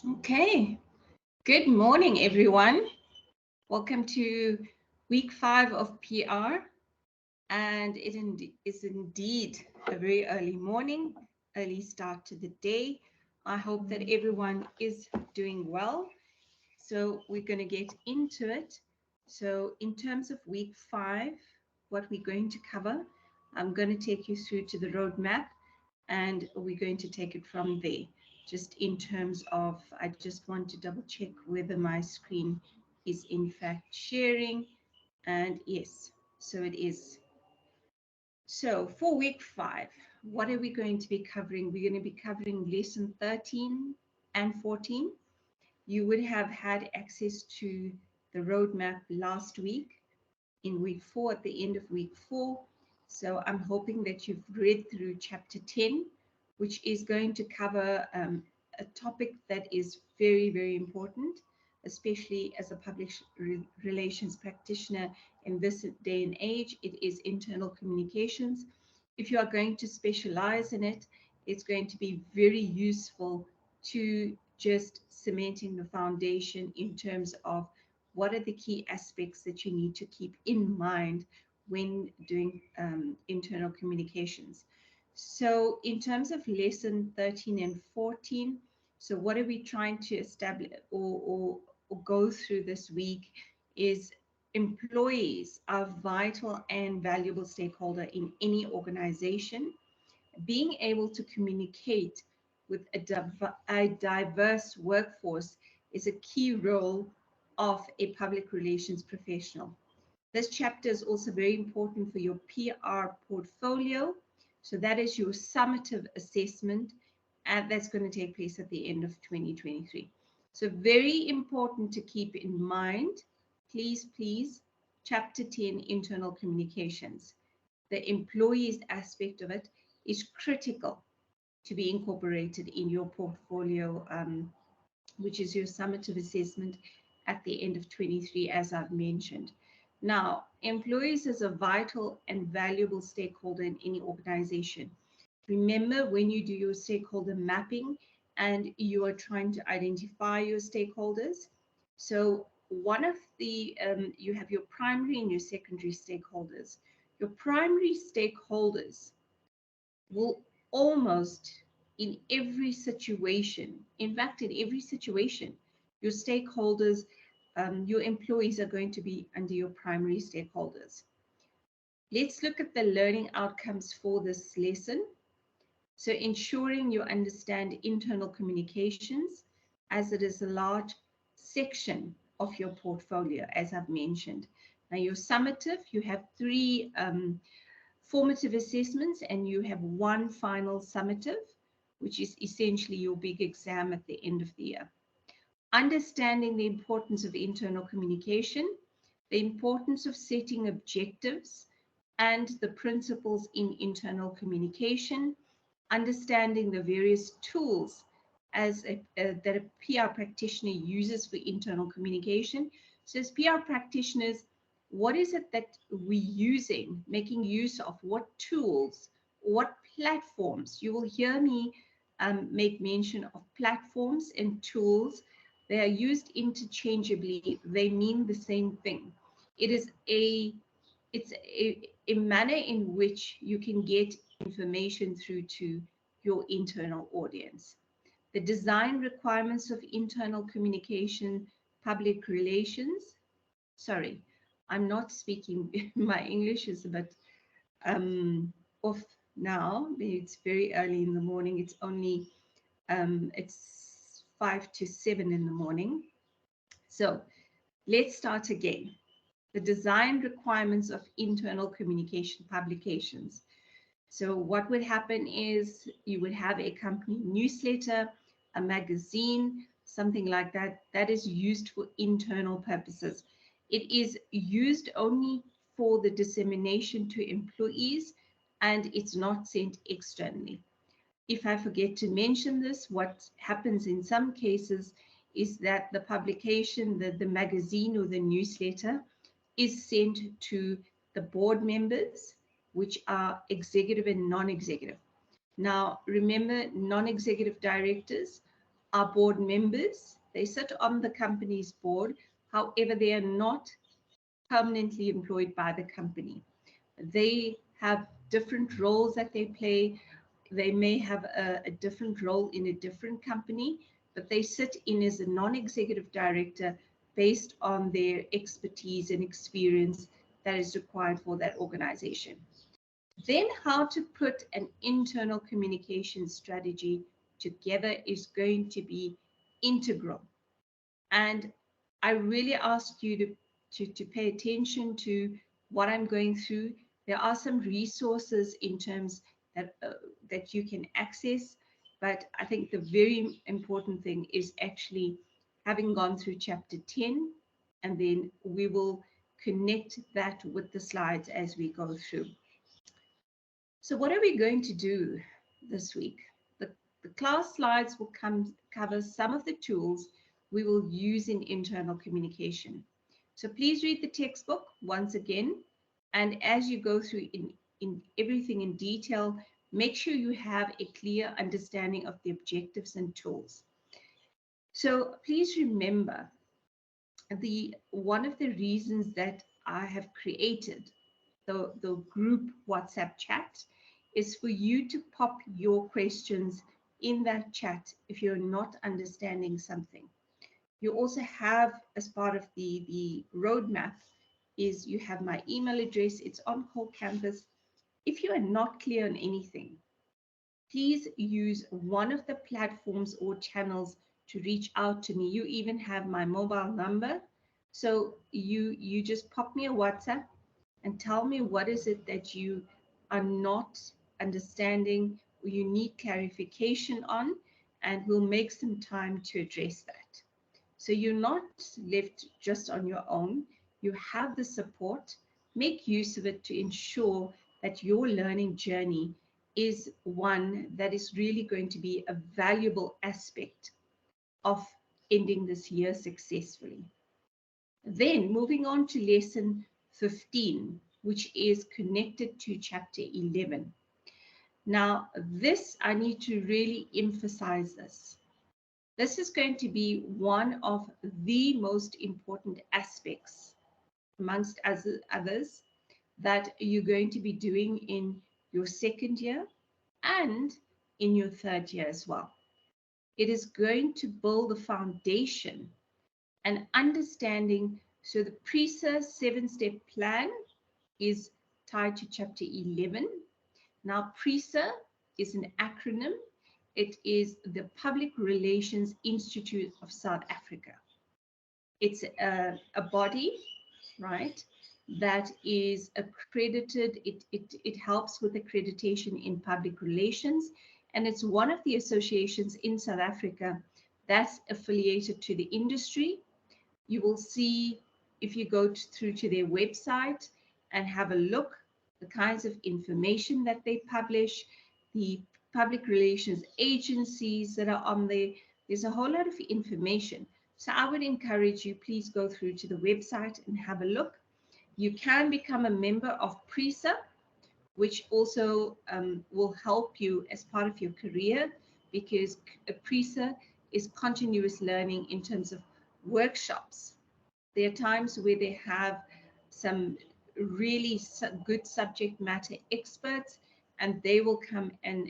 Okay, good morning, everyone. Welcome to week 5 of PR, and is indeed a very early morning, early start to the day. I hope that everyone is doing well. So, we're going to get into it. So, in terms of week 5, what we're going to cover, I'm going to take you through to the roadmap and we're going to take it from there. Just in terms of, I just want to double check whether my screen is in fact sharing. And yes, so it is. So for week 5, what are we going to be covering? We're going to be covering lesson 13 and 14. You would have had access to the roadmap last week in week 4, at the end of week 4. So I'm hoping that you've read through chapter 10, which is going to cover a topic that is very, very important, especially as a public relations practitioner in this day and age. It is internal communications. If you are going to specialize in it, it's going to be very useful to just cementing the foundation in terms of what are the key aspects that you need to keep in mind when doing internal communications. So in terms of lesson 13 and 14, so what are we trying to establish or go through this week is employees are vital and valuable stakeholder in any organization. Being able to communicate with a diverse workforce is a key role of a public relations professional. This chapter is also very important for your PR portfolio. So that is your summative assessment, and that's going to take place at the end of 2023. So very important to keep in mind, please, chapter 10, internal communications. The employees aspect of it is critical to be incorporated in your portfolio, which is your summative assessment at the end of 23, as I've mentioned. Now, employees is a vital and valuable stakeholder in any organization. Remember, when you do your stakeholder mapping and you are trying to identify your stakeholders, so one of the, you have your primary and your secondary stakeholders. Your primary stakeholders will almost in every situation, in fact, in every situation, your stakeholders, your employees are going to be under your primary stakeholders. Let's look at the learning outcomes for this lesson. So ensuring you understand internal communications, as it is a large section of your portfolio, as I've mentioned. Now, your summative, you have 3 formative assessments and you have 1 final summative, which is essentially your big exam at the end of the year. Understanding the importance of internal communication, the importance of setting objectives, and the principles in internal communication, understanding the various tools that a PR practitioner uses for internal communication. So as PR practitioners, what is it that we're using, making use of, what tools, what platforms? You will hear me make mention of platforms and tools. They are used interchangeably. They mean the same thing. It is a manner in which you can get information through to your internal audience. The design requirements of internal communication, public relations. Sorry, I'm not speaking, my English is a bit off now. It's very early in the morning. It's only, it's 5 to 7 in the morning. So let's start again. The design requirements of internal communication publications. So what would happen is you would have a company newsletter, a magazine, something like that, that is used for internal purposes. It is used only for the dissemination to employees and it's not sent externally. If I forget to mention this, what happens in some cases is that the publication, the magazine or the newsletter is sent to the board members, which are executive and non-executive. Now, remember, non-executive directors are board members. They sit on the company's board. However, they are not permanently employed by the company. They have different roles that they play. They may have a different role in a different company, but they sit in as a non-executive director based on their expertise and experience that is required for that organization. Then how to put an internal communication strategy together is going to be integral. And I really ask you to pay attention to what I'm going through. There are some resources in terms that you can access, but I think the very important thing is actually having gone through chapter 10, and then we will connect that with the slides as we go through. So what are we going to do this week? The class slides will cover some of the tools we will use in internal communication. So please read the textbook once again, and as you go through in everything in detail, make sure you have a clear understanding of the objectives and tools. So please remember, one of the reasons that I have created the group WhatsApp chat is for you to pop your questions in that chat if you're not understanding something. You also have, as part of the roadmap, is you have my email address. It's on Whole Campus. If you are not clear on anything, please use one of the platforms or channels to reach out to me. You even have my mobile number. So you just pop me a WhatsApp and tell me what is it that you are not understanding or you need clarification on, and we'll make some time to address that. So you're not left just on your own. You have the support. Make use of it to ensure that your learning journey is one that is really going to be a valuable aspect of ending this year successfully. Then moving on to lesson 15, which is connected to chapter 11. Now, this, I need to really emphasize this. This is going to be one of the most important aspects, amongst others, that you're going to be doing in your second year and in your third year as well. It is going to build the foundation and understanding. So the PRISA 7-step plan is tied to chapter 11. Now, PRISA is an acronym. It is the Public Relations Institute of South Africa. It's a body, right, that is accredited. It helps with accreditation in public relations, and it's one of the associations in South Africa that's affiliated to the industry. You will see, if you go through to their website and have a look, the kinds of information that they publish, the public relations agencies that are on there. There's a whole lot of information. So I would encourage you, please go through to the website and have a look. You can become a member of PRISA, which also will help you as part of your career, because PRISA is continuous learning in terms of workshops. There are times where they have some really good subject matter experts, and they will come and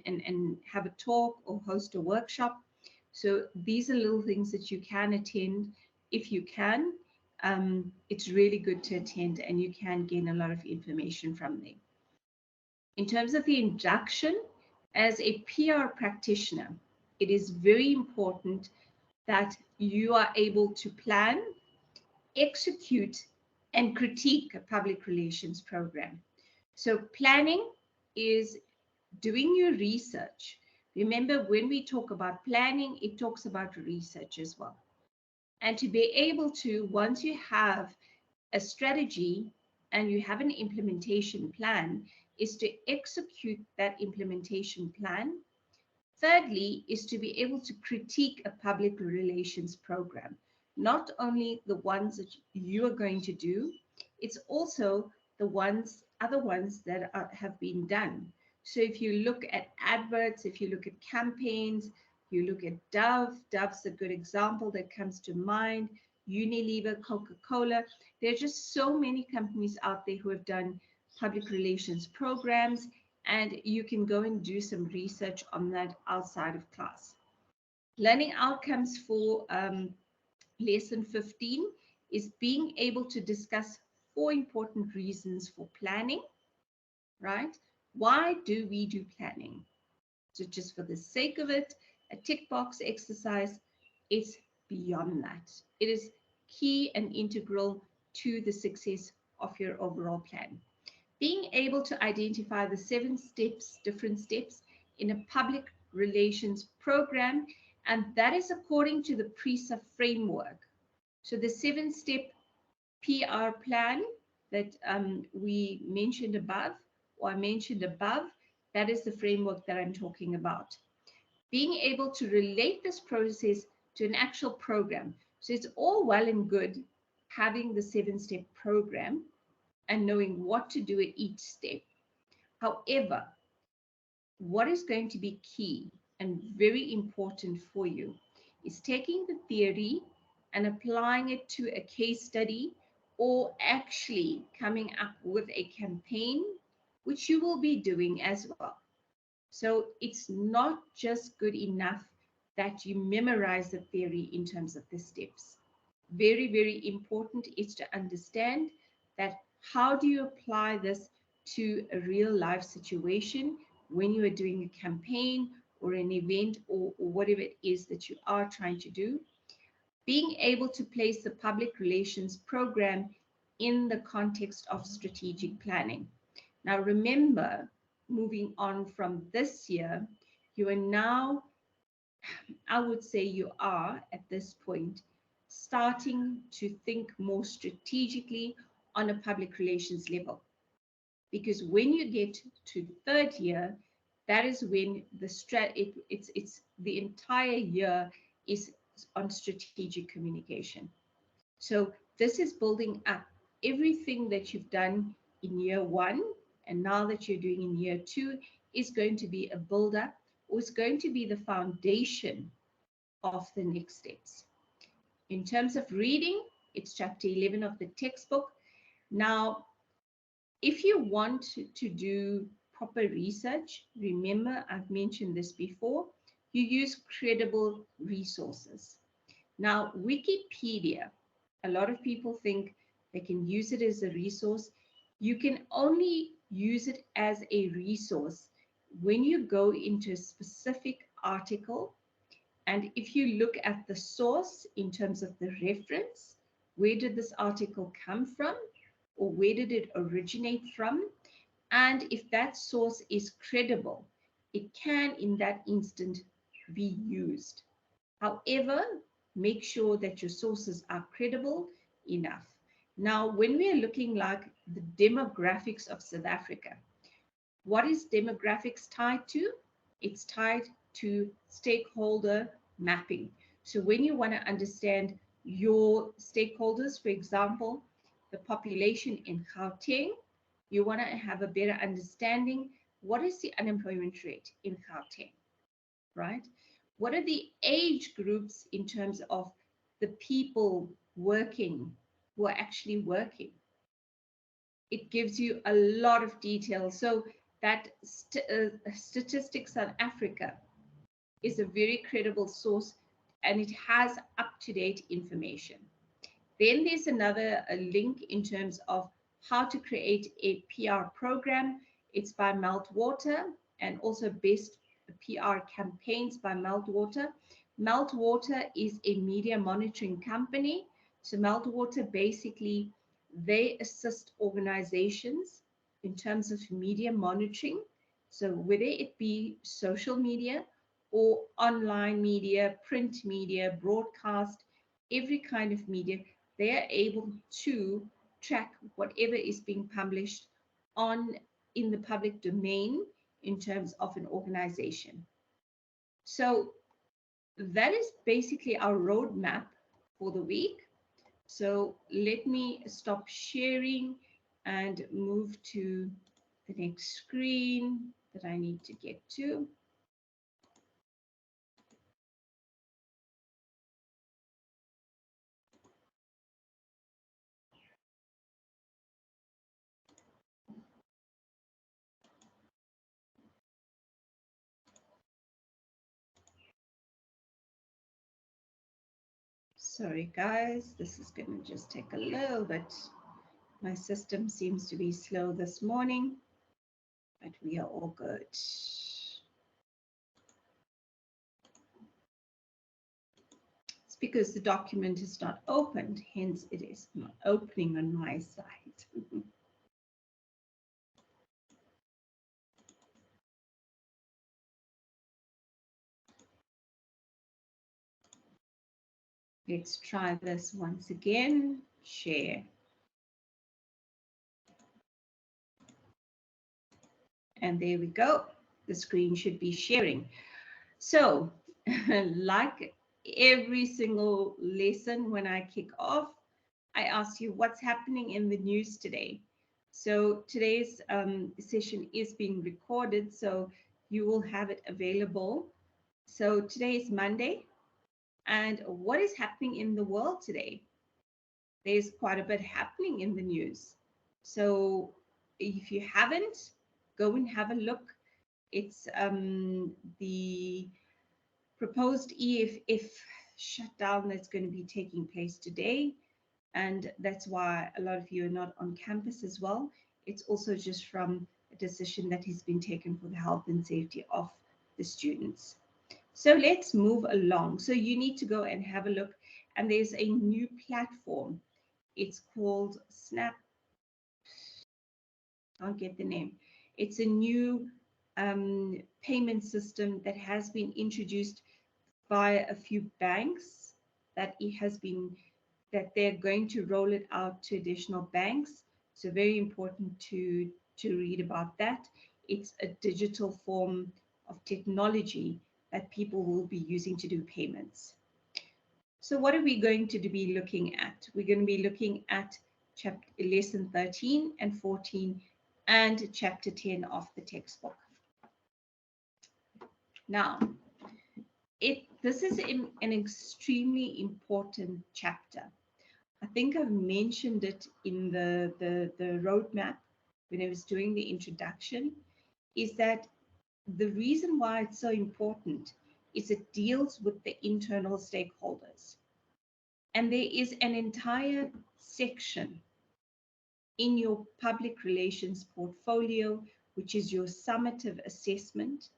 have a talk or host a workshop. So these are little things that you can attend if you can. It's really good to attend, and you can gain a lot of information from them. In terms of the induction, as a PR practitioner, it is very important that you are able to plan, execute, and critique a public relations program. So planning is doing your research. Remember, when we talk about planning, it talks about research as well. And to be able to, once you have a strategy and you have an implementation plan, is to execute that implementation plan. Thirdly, is to be able to critique a public relations program, not only the ones that you are going to do, it's also the other ones that have been done. So if you look at adverts, if you look at campaigns, You look at Dove. Dove's a good example that comes to mind. Unilever, Coca-Cola. There are just so many companies out there who have done public relations programs, and you can go and do some research on that outside of class. Learning outcomes for lesson 15 is being able to discuss 4 important reasons for planning, right? Why do we do planning? So just for the sake of it, a tick box exercise, it's beyond that. It is key and integral to the success of your overall plan. Being able to identify the 7 steps, different steps in a public relations program, and that is according to the PRISA framework. So the 7-step PR plan that we mentioned above, or I mentioned above, that is the framework that I'm talking about. Being able to relate this process to an actual program. So it's all well and good having the 7-step program and knowing what to do at each step. However, what is going to be key and very important for you is taking the theory and applying it to a case study, or actually coming up with a campaign, which you will be doing as well. So it's not just good enough that you memorize the theory in terms of the steps. Very, very important is to understand that how do you apply this to a real life situation when you are doing a campaign or an event, or whatever it is that you are trying to do. Being able to place the public relations program in the context of strategic planning. Now remember, moving on from this year, you are now, I would say you are at this point, starting to think more strategically on a public relations level. Because when you get to 3rd year, that is when it's the entire year is on strategic communication. So this is building up everything that you've done in year 1, and now that you're doing in year 2 is going to be a build up, or it's going to be the foundation of the next steps. In terms of reading, it's chapter 11 of the textbook. Now, if you want to do proper research, remember I've mentioned this before, you use credible resources. Now, Wikipedia, a lot of people think they can use it as a resource. You can only use it as a resource when you go into a specific article, and if you look at the source in terms of the reference, where did this article come from, or where did it originate from? And if that source is credible, it can, in that instant, be used. However, make sure that your sources are credible enough. Now, when we are looking like the demographics of South Africa, what is demographics tied to? It's tied to stakeholder mapping. So when you want to understand your stakeholders, for example, the population in Gauteng, you want to have a better understanding. What is the unemployment rate in Gauteng, right? What are the age groups in terms of the people working, who are actually working? It gives you a lot of detail. So that Statistics South Africa is a very credible source, and it has up-to-date information. Then there's another link in terms of how to create a PR program. It's by Meltwater, and also Best PR Campaigns by Meltwater. Meltwater is a media monitoring company. So Meltwater basically, they assist organizations in terms of media monitoring. So whether it be social media or online media, print media, broadcast, every kind of media, they are able to track whatever is being published in the public domain in terms of an organization. So that is basically our roadmap for the week. So let me stop sharing and move to the next screen that I need to get to. Sorry, guys, this is going to just take a little bit. My system seems to be slow this morning, but we are all good. It's because the document is not opened, hence it is not opening on my side. Let's try this once again. Share. And there we go. The screen should be sharing. So, like every single lesson when I kick off, I ask you what's happening in the news today. So today's session is being recorded, so you will have it available. So today is Monday, and what is happening in the world today? There's quite a bit happening in the news. So if you haven't, go and have a look. It's the proposed EFF shutdown that's going to be taking place today. And that's why a lot of you are not on campus as well. It's also just from a decision that has been taken for the health and safety of the students. So let's move along. So you need to go and have a look. And there's a new platform. It's called Snap. I'll get the name. It's a new payment system that has been introduced by a few banks that it has been that they're going to roll it out to additional banks. So very important to read about that. It's a digital form of technology that people will be using to do payments. So what are we going to be looking at? We're going to be looking at lesson 13 and 14 and chapter 10 of the textbook. Now, this is an extremely important chapter. I think I've mentioned it in the roadmap when I was doing the introduction, is that the reason why it's so important is it deals with the internal stakeholders. And there is an entire section in your public relations portfolio, which is your summative assessment,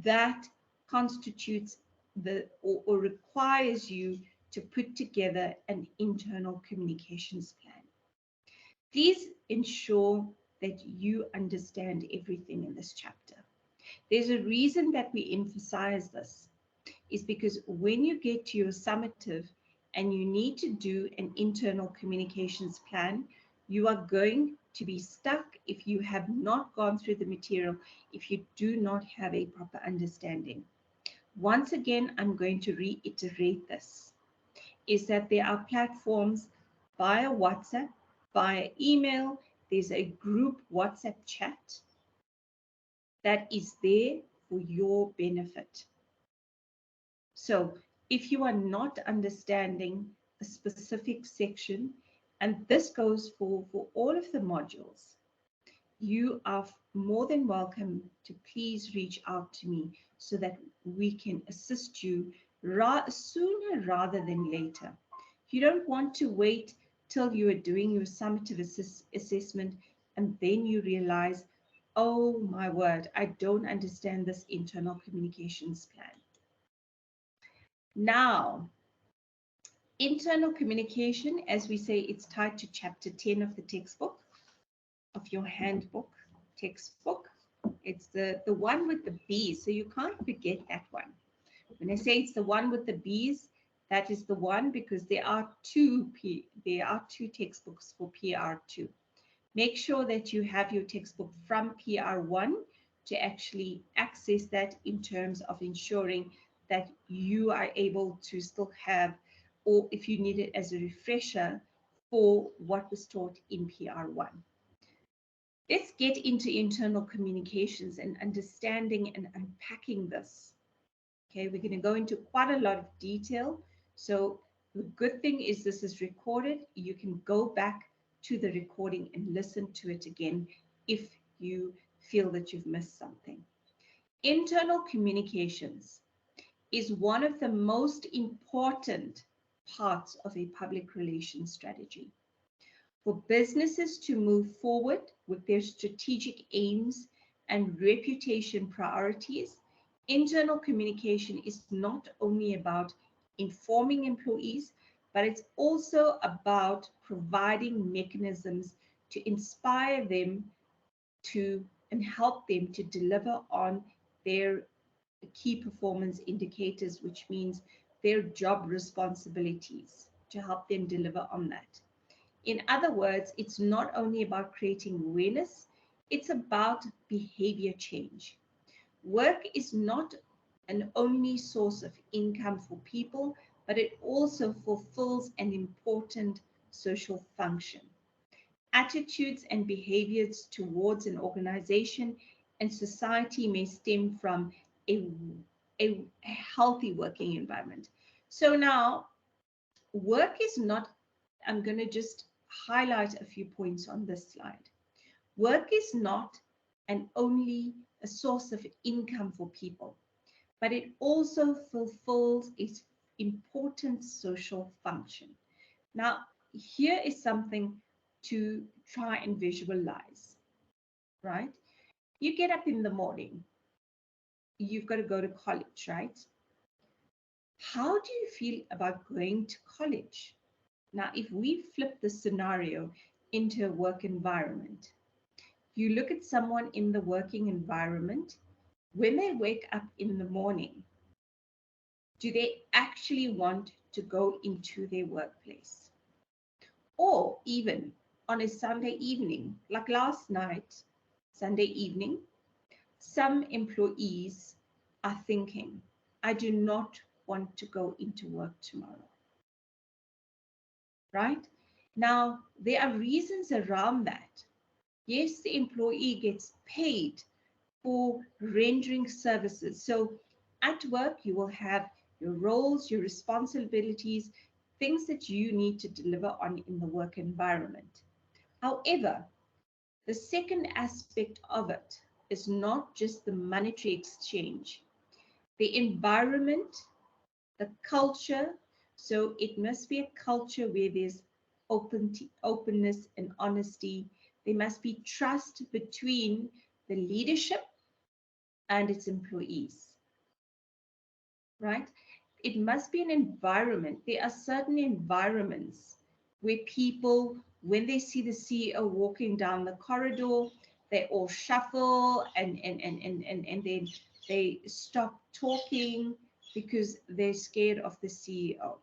that constitutes or requires you to put together an internal communications plan. Please ensure that you understand everything in this chapter. There's a reason that we emphasize this, is because when you get to your summative and you need to do an internal communications plan, you are going to be stuck if you have not gone through the material, if you do not have a proper understanding. Once again, I'm going to reiterate this, is that there are platforms via WhatsApp, via email. There's a group WhatsApp chat that is there for your benefit. So if you are not understanding a specific section, and this goes for all of the modules, you are more than welcome to please reach out to me so that we can assist you sooner rather than later. You don't want to wait till you are doing your summative assessment and then you realize, oh my word, I don't understand this internal communications plan. Now, internal communication, as we say, it's tied to chapter 10 of the textbook, of your handbook, textbook. It's the one with the B's, so you can't forget that one. When I say it's the one with the B's, that is the one because there are two textbooks for PR2. Make sure that you have your textbook from PR1 to actually access that in terms of ensuring that you are able to still have, or if you need it as a refresher for what was taught in PR1. Let's get into internal communications and understanding and unpacking this. Okay, we're going to go into quite a lot of detail. So the good thing is this is recorded. You can go back to the recording and listen to it again if you feel that you've missed something. Internal communications is one of the most important parts of a public relations strategy. For businesses to move forward with their strategic aims and reputation priorities, internal communication is not only about informing employees, but it's also about providing mechanisms to inspire them to and help them to deliver on their key performance indicators, which means their job responsibilities, to help them deliver on that. In other words, it's not only about creating awareness, it's about behavior change. Work is not an only source of income for people, but it also fulfills an important social function. Attitudes and behaviors towards an organization and society may stem from a, a healthy working environment. So now, work is not, I'm going to just highlight a few points on this slide. Work is not an only a source of income for people, but it also fulfills its important social function. Now, here is something to try and visualize, right? You get up in the morning, you've got to go to college, right? How do you feel about going to college? Now, if we flip the scenario into a work environment, you look at someone in the working environment, when they wake up in the morning, do they actually want to go into their workplace? Or even on a Sunday evening, like last night, Sunday evening, some employees are thinking, I do not want to go into work tomorrow, right? Now, there are reasons around that. Yes, the employee gets paid for rendering services. So at work, you will have your roles, your responsibilities, things that you need to deliver on in the work environment. However, the second aspect of it is not just the monetary exchange, the environment, the culture. So it must be a culture where there's openness and honesty. There must be trust between the leadership and its employees, right? It must be an environment. There are certain environments where people, when they see the CEO walking down the corridor, they all shuffle and then they stop talking because they're scared of the CEO.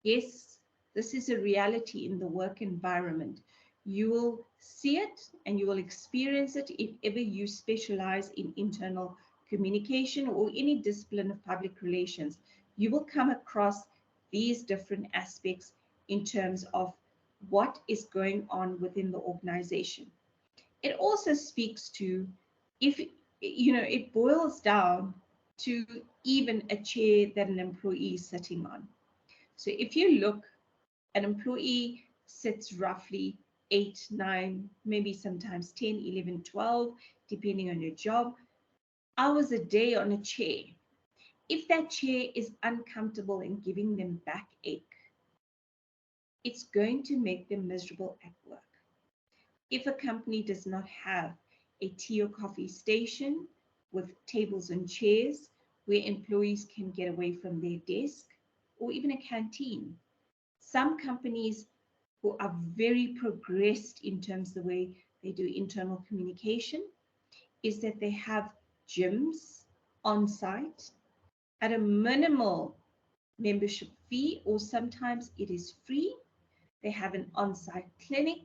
Yes, this is a reality in the work environment. You will see it and you will experience it if ever you specialize in internal communication or any discipline of public relations. You will come across these different aspects in terms of what is going on within the organization. It also speaks to, if it boils down to even a chair that an employee is sitting on. So if you look, an employee sits roughly 8, 9, maybe sometimes 10, 11, 12, depending on your job, hours a day on a chair. If that chair is uncomfortable and giving them backache, it's going to make them miserable at work. If a company does not have a tea or coffee station with tables and chairs where employees can get away from their desk, or even a canteen, some companies who are very progressed in terms of the way they do internal communication is that they have gyms on site at a minimal membership fee, or sometimes it is free. They have an on-site clinic.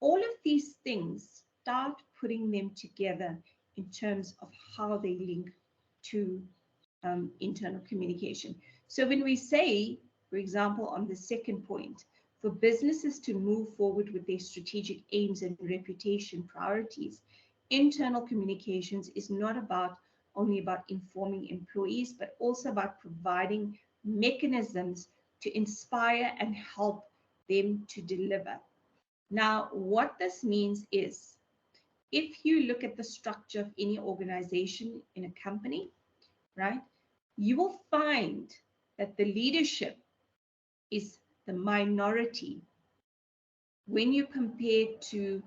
All of these things start putting them together in terms of how they link to internal communication. So when we say, for example, on the second point, for businesses to move forward with their strategic aims and reputation priorities, internal communications is not only about informing employees, but also about providing mechanisms to inspire and help them to deliver. Now, what this means is, if you look at the structure of any organization in a company, right, you will find that the leadership is the minority when you compare to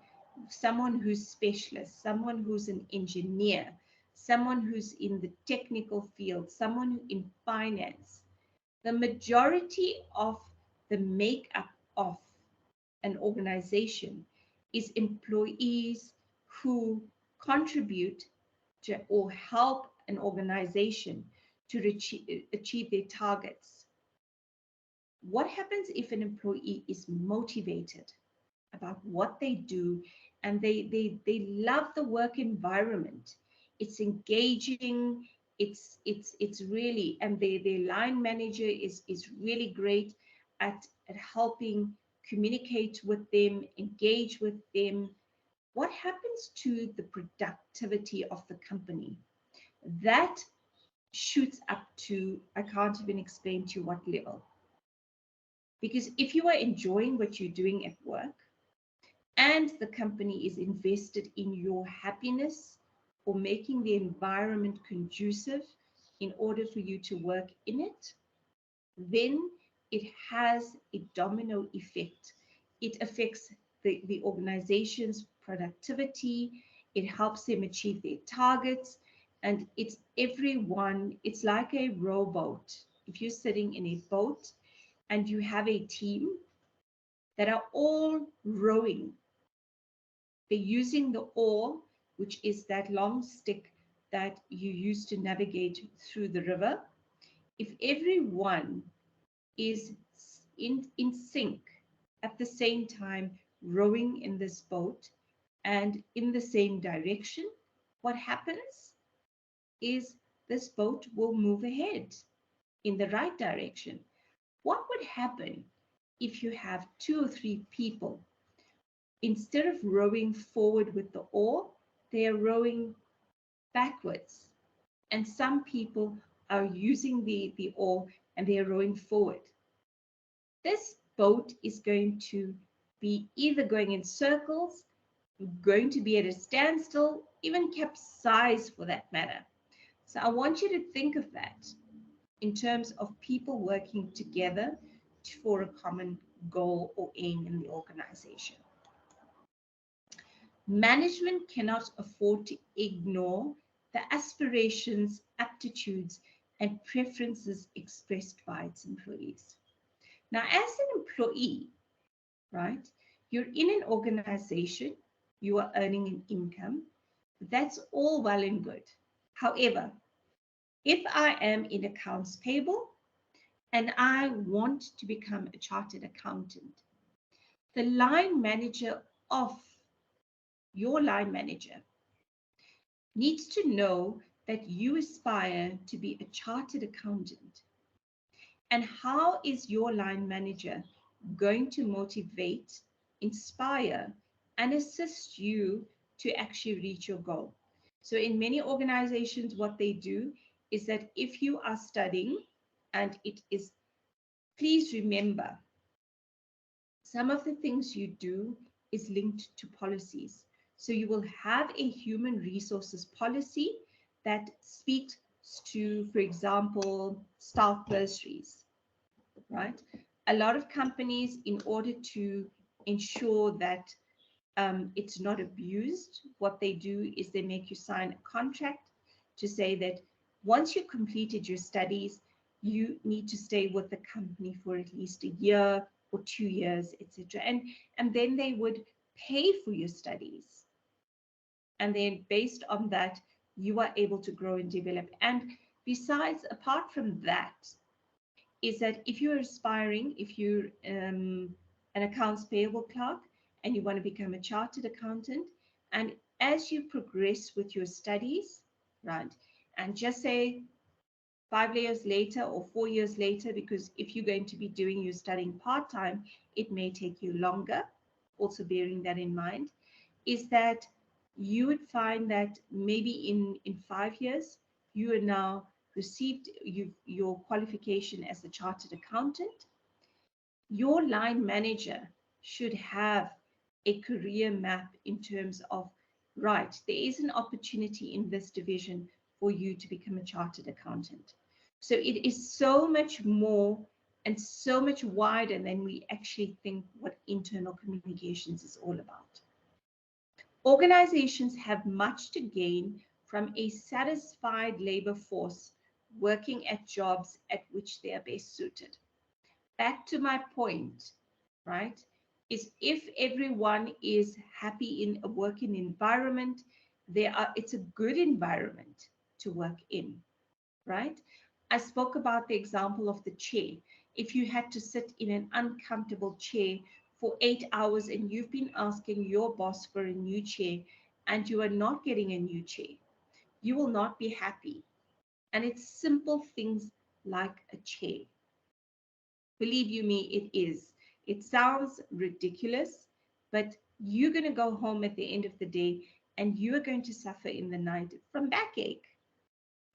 someone who's specialist, someone who's an engineer, someone who's in the technical field, someone in finance. The majority of the makeup of an organization is employees who contribute to or help an organization to achieve their targets. What happens if an employee is motivated about what they do and they love the work environment? It's engaging, it's really, and their line manager is really great at helping communicate with them, engage with them. What happens to the productivity of the company? That shoots up to, I can't even explain to you what level. Because if you are enjoying what you're doing at work and the company is invested in your happiness or making the environment conducive in order for you to work in it, then it has a domino effect. It affects the organization's productivity, it helps them achieve their targets, and it's everyone, it's like a rowboat. If you're sitting in a boat and you have a team that are all rowing, they're using the oar, which is that long stick that you use to navigate through the river. If everyone is in sync at the same time rowing in this boat and in the same direction, what happens is this boat will move ahead in the right direction. What would happen if you have 2 or 3 people, instead of rowing forward with the oar, they are rowing backwards? And some people are using the oar and they are rowing forward. This boat is going to be either going in circles, going to be at a standstill, even capsize for that matter. So I want you to think of that in terms of people working together for a common goal or aim in the organization. Management cannot afford to ignore the aspirations, aptitudes, and preferences expressed by its employees. Now, as an employee, right, you're in an organization, you are earning an income, that's all well and good. However, if I am in accounts payable and I want to become a chartered accountant, the line manager of your line manager needs to know that you aspire to be a chartered accountant. And how is your line manager going to motivate, inspire, and assist you to actually reach your goal? So in many organizations, what they do is that if you are studying, and it is, please remember, some of the things you do is linked to policies. So you will have a human resources policy that speaks to, for example, staff bursaries, right? A lot of companies, in order to ensure that it's not abused, what they do is they make you sign a contract to say that once you've completed your studies, you need to stay with the company for at least a year or 2 years, etc. And then they would pay for your studies. And then based on that, you are able to grow and develop. And besides, apart from that, is that if you're aspiring, if you're an accounts payable clerk and you want to become a chartered accountant, and as you progress with your studies, right, and just say 5 years later or 4 years later, because if you're going to be doing your studying part-time, it may take you longer, also bearing that in mind, is that you would find that maybe in 5 years, you are now received your qualification as a chartered accountant. Your line manager should have a career map in terms of, right, there is an opportunity in this division for you to become a chartered accountant. So it is so much more and so much wider than we actually think what internal communications is all about. Organizations have much to gain from a satisfied labor force working at jobs at which they are best suited. Back to my point, right, is if everyone is happy in a working environment, it's a good environment to work in, right? I spoke about the example of the chair. If you had to sit in an uncomfortable chair for 8 hours and you've been asking your boss for a new chair and you are not getting a new chair, you will not be happy. And it's simple things like a chair. Believe you me, it is. It sounds ridiculous, but you're going to go home at the end of the day and you are going to suffer in the night from backache,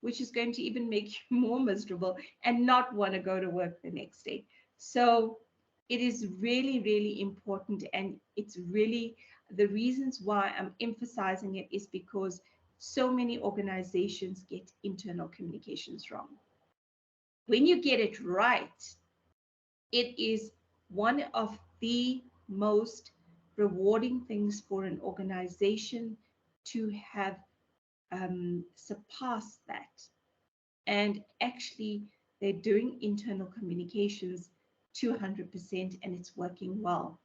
which is going to even make you more miserable and not want to go to work the next day. So it is really, really important. And it's really the reasons why I'm emphasizing it is because so many organizations get internal communications wrong. When you get it right, it is one of the most rewarding things for an organization to have surpassed that. And actually, they're doing internal communications to 100% and it's working well.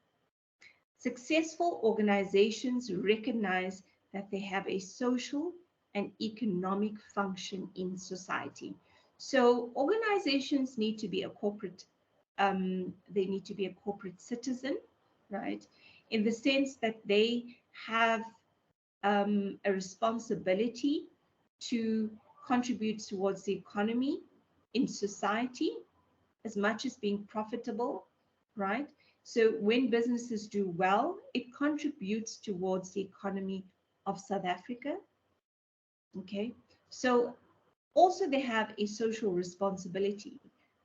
Successful organizations recognize that they have a social and economic function in society. So organizations need to be a corporate, they need to be a corporate citizen, right? In the sense that they have a responsibility to contribute towards the economy in society as much as being profitable, right? So when businesses do well, it contributes towards the economy of South Africa. Okay, so also they have a social responsibility,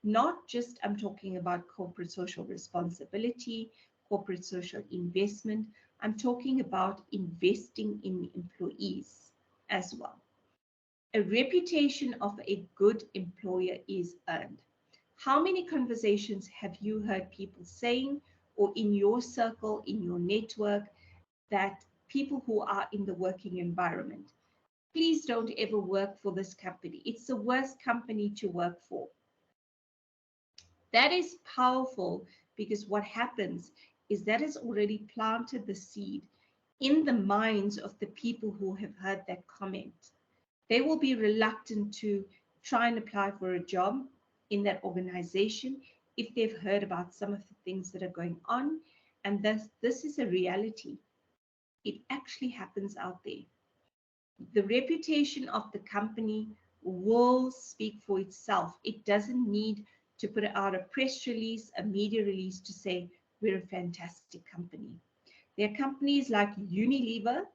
not just I'm talking about corporate social responsibility, corporate social investment. I'm talking about investing in employees as well. A reputation of a good employer is earned. How many conversations have you heard people saying, or in your circle, in your network, that people who are in the working environment, please don't ever work for this company. It's the worst company to work for. That is powerful because what happens is that has already planted the seed in the minds of the people who have heard that comment. They will be reluctant to try and apply for a job in that organization if they've heard about some of the things that are going on. And this is a reality. It actually happens out there. The reputation of the company will speak for itself. It doesn't need to put out a press release, a media release to say we're a fantastic company. There are companies like Unilever,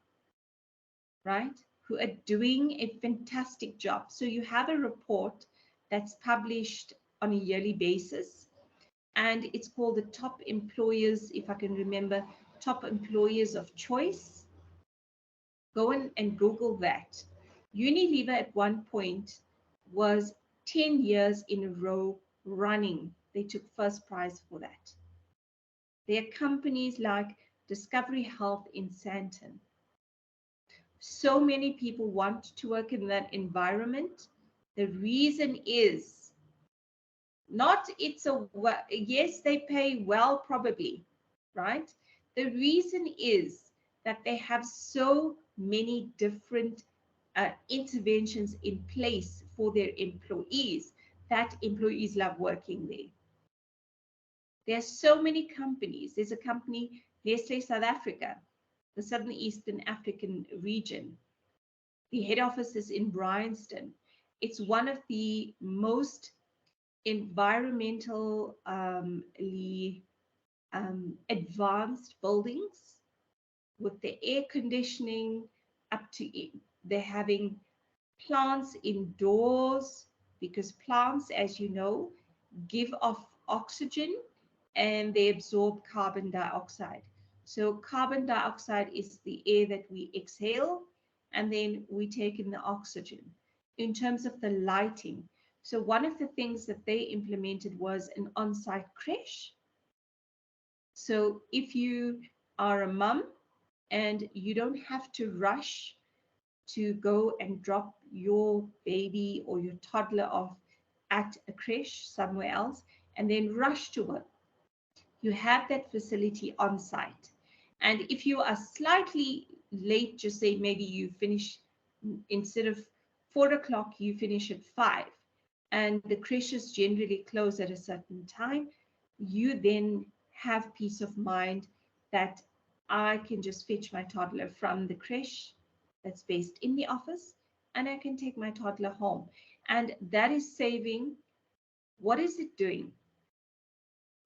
right, who are doing a fantastic job. So you have a report that's published on a yearly basis, and it's called the top employers, if I can remember, top employers of choice. Go in and Google that. Unilever at one point was 10 years in a row running. They took first prize for that. There are companies like Discovery Health in Sandton. So many people want to work in that environment. The reason is not yes, they pay well, probably, right? The reason is that they have so many different interventions in place for their employees that employees love working there. There are so many companies. There's a company, Nestle South Africa, the Southern Eastern African region. The head office is in Bryanston. It's one of the most environmentally advanced buildings with the air conditioning up to it. They're having plants indoors because plants, as you know, give off oxygen and they absorb carbon dioxide. So carbon dioxide is the air that we exhale, and then we take in the oxygen. In terms of the lighting, So one of the things that they implemented was an on-site creche. So if you are a mum and you don't have to rush to go and drop your baby or your toddler off at a creche somewhere else and then rush to work, you have that facility on site. And if you are slightly late, just say maybe you finish instead of 4 o'clock, you finish at 5, and the creches generally close at a certain time, you then have peace of mind that I can just fetch my toddler from the creche that's based in the office and I can take my toddler home. And that is saving, what is it doing?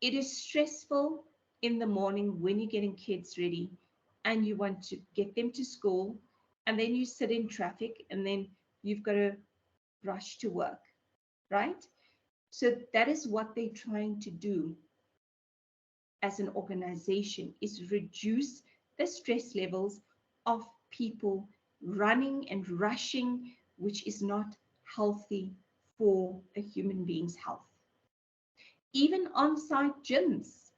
It is stressful in the morning when you're getting kids ready and you want to get them to school, and then you sit in traffic and then you've got to rush to work, right? So that is what they're trying to do as an organization, is reduce the stress levels of people running and rushing, which is not healthy for a human being's health. Even on-site gyms,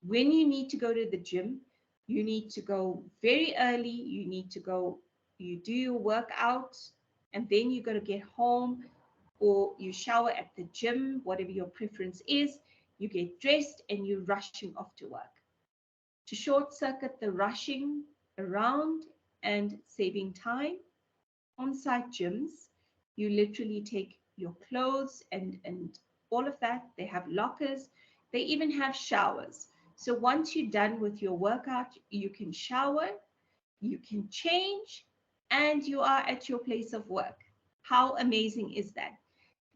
when you need to go to the gym, you need to go very early, you need to go, you do your workout, and then you got to get home, or you shower at the gym, whatever your preference is, you get dressed and you're rushing off to work. To short circuit the rushing around and saving time, on-site gyms, you literally take your clothes and all of that. They have lockers. They even have showers. So once you're done with your workout, you can shower, you can change, and you are at your place of work. How amazing is that?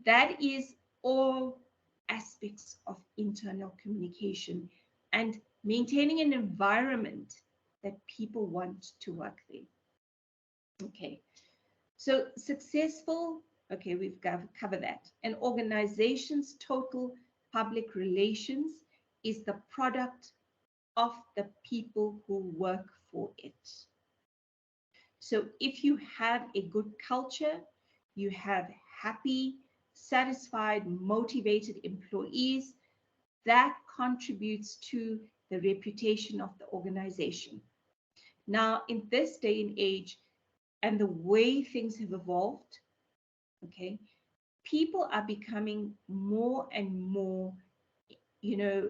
That is all aspects of internal communication and maintaining an environment that people want to work there. Okay, so successful, okay, we've covered that. An organization's total public relations is the product of the people who work for it. So if you have a good culture, you have happy, satisfied, motivated employees, that contributes to the reputation of the organization. Now, in this day and age, and the way things have evolved, okay, people are becoming more and more, you know,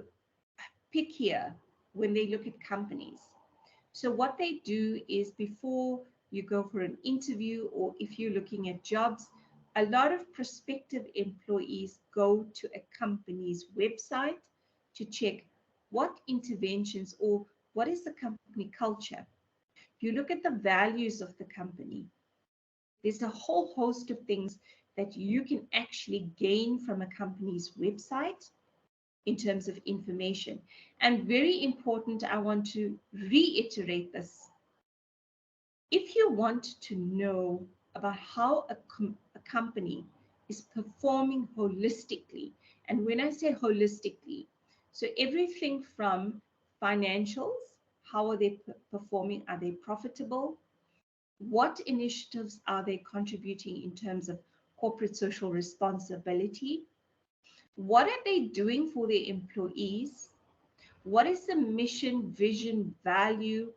pickier when they look at companies. So what they do is, before you go for an interview or if you're looking at jobs, a lot of prospective employees go to a company's website to check what interventions or what is the company culture. You look at the values of the company. There's a whole host of things that you can actually gain from a company's website in terms of information. And very important, I want to reiterate this. If you want to know about how a company is performing holistically, and when I say holistically, so everything from financials, how are they performing? Are they profitable? What initiatives are they contributing in terms of corporate social responsibility? What are they doing for their employees? What is the mission, vision, value?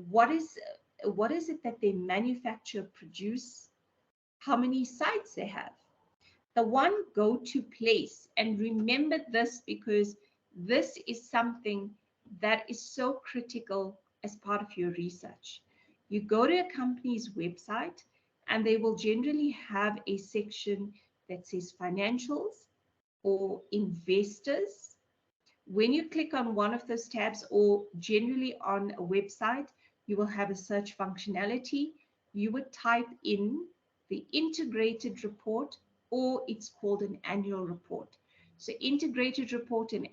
What is it that they manufacture, produce? How many sites they have? The one go-to place, and remember this because this is something that is so critical as part of your research. You go to a company's website and they will generally have a section that says financials or investors. When you click on one of those tabs, or generally on a website, you will have a search functionality. You would type in the integrated report, or it's called an annual report. So integrated report and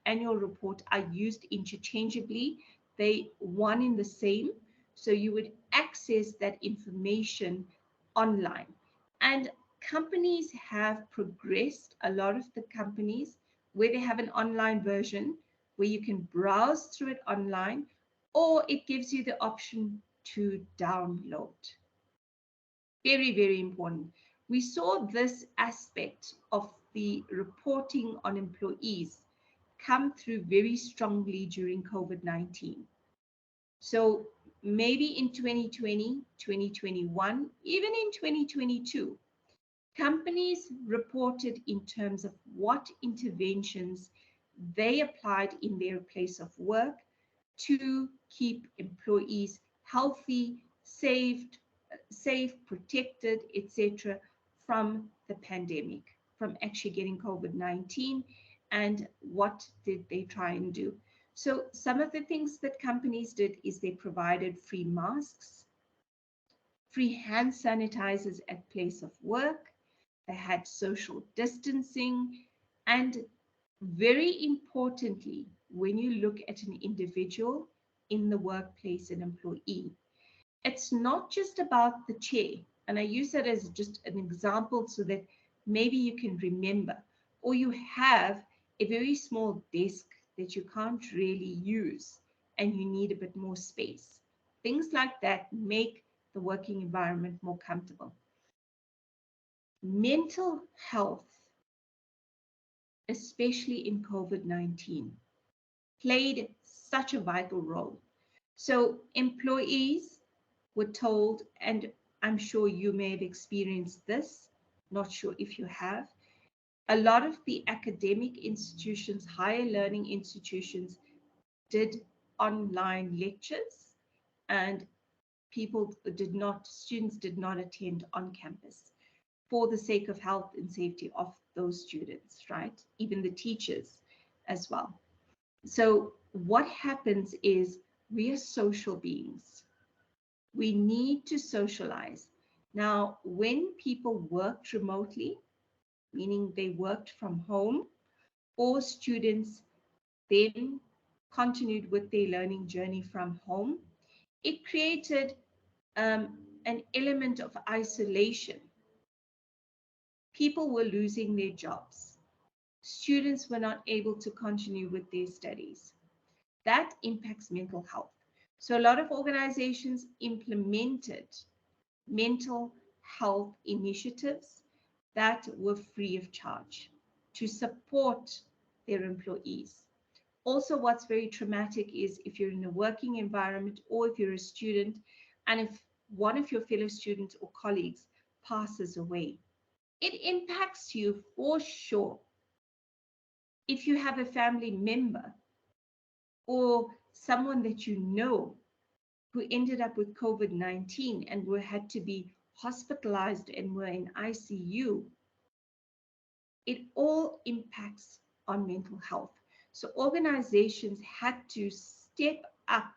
annual report are used interchangeably. They one in the same. So you would access that information online. And companies have progressed, a lot of the companies, where they have an online version where you can browse through it online, or it gives you the option to download. Very, very important. We saw this aspect of the reporting on employees come through very strongly during COVID-19. So maybe in 2020, 2021, even in 2022, companies reported in terms of what interventions they applied in their place of work to keep employees healthy, safe, protected, etc., from the pandemic, from actually getting COVID-19, and what did they try and do. So some of the things that companies did is they provided free masks, free hand sanitizers at place of work, they had social distancing, and very importantly, when you look at an individual in the workplace, an employee, it's not just about the chair. And I use that as just an example so that maybe you can remember, or you have a very small desk that you can't really use and you need a bit more space. Things like that make the working environment more comfortable. Mental health, especially in COVID-19, played such a vital role. So employees were told, and I'm sure you may have experienced this, not sure if you have, a lot of the academic institutions, higher learning institutions, did online lectures, and students did not attend on campus for the sake of health and safety of those students, right? Even the teachers as well. So what happens is we are social beings. We need to socialize. Now, when people worked remotely, meaning they worked from home, or students then continued with their learning journey from home, it created an element of isolation. People were losing their jobs. Students were not able to continue with their studies. That impacts mental health. So a lot of organizations implemented mental health initiatives that were free of charge to support their employees. Also, what's very traumatic is if you're in a working environment or if you're a student, and if one of your fellow students or colleagues passes away, it impacts you for sure. If you have a family member or someone that you know who ended up with COVID-19 and had to be hospitalized and were in ICU, it all impacts on mental health. So organizations had to step up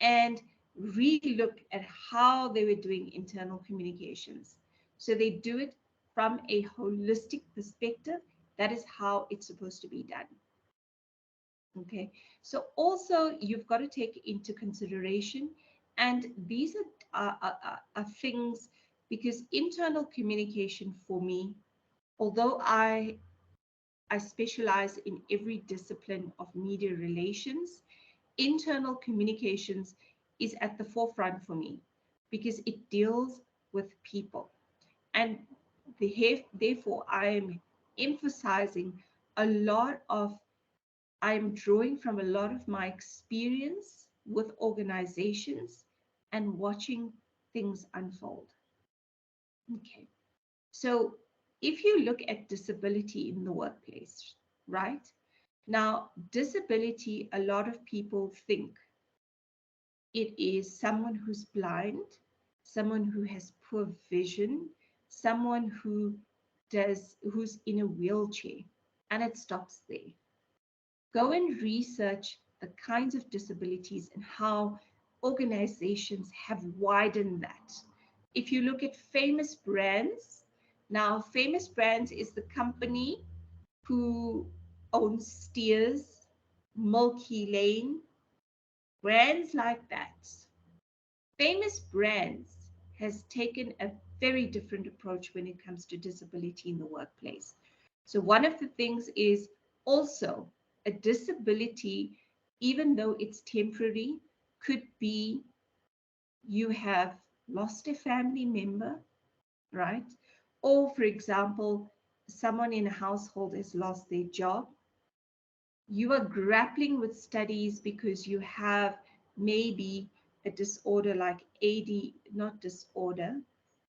and really look at how they were doing internal communications. So they do it from a holistic perspective. That is how it's supposed to be done. Okay, so also you've got to take into consideration, and these are things, because internal communication for me, although I specialize in every discipline of media relations, internal communications is at the forefront for me because it deals with people. And therefore, I am emphasizing a lot of, I'm drawing from a lot of my experience with organizations and watching things unfold. Okay. So if you look at disability in the workplace, right? Now, disability, a lot of people think it is someone who's blind, someone who has poor vision, someone who's in a wheelchair, and it stops there. Go and research the kinds of disabilities and how organizations have widened that. If you look at Famous Brands, now Famous Brands is the company who owns Steers, Milky Lane, brands like that. Famous Brands has taken a very different approach when it comes to disability in the workplace. So one of the things is also a disability, even though it's temporary, could be you have lost a family member, right? Or, for example, someone in a household has lost their job. You are grappling with studies because you have maybe a disorder like AD, not disorder.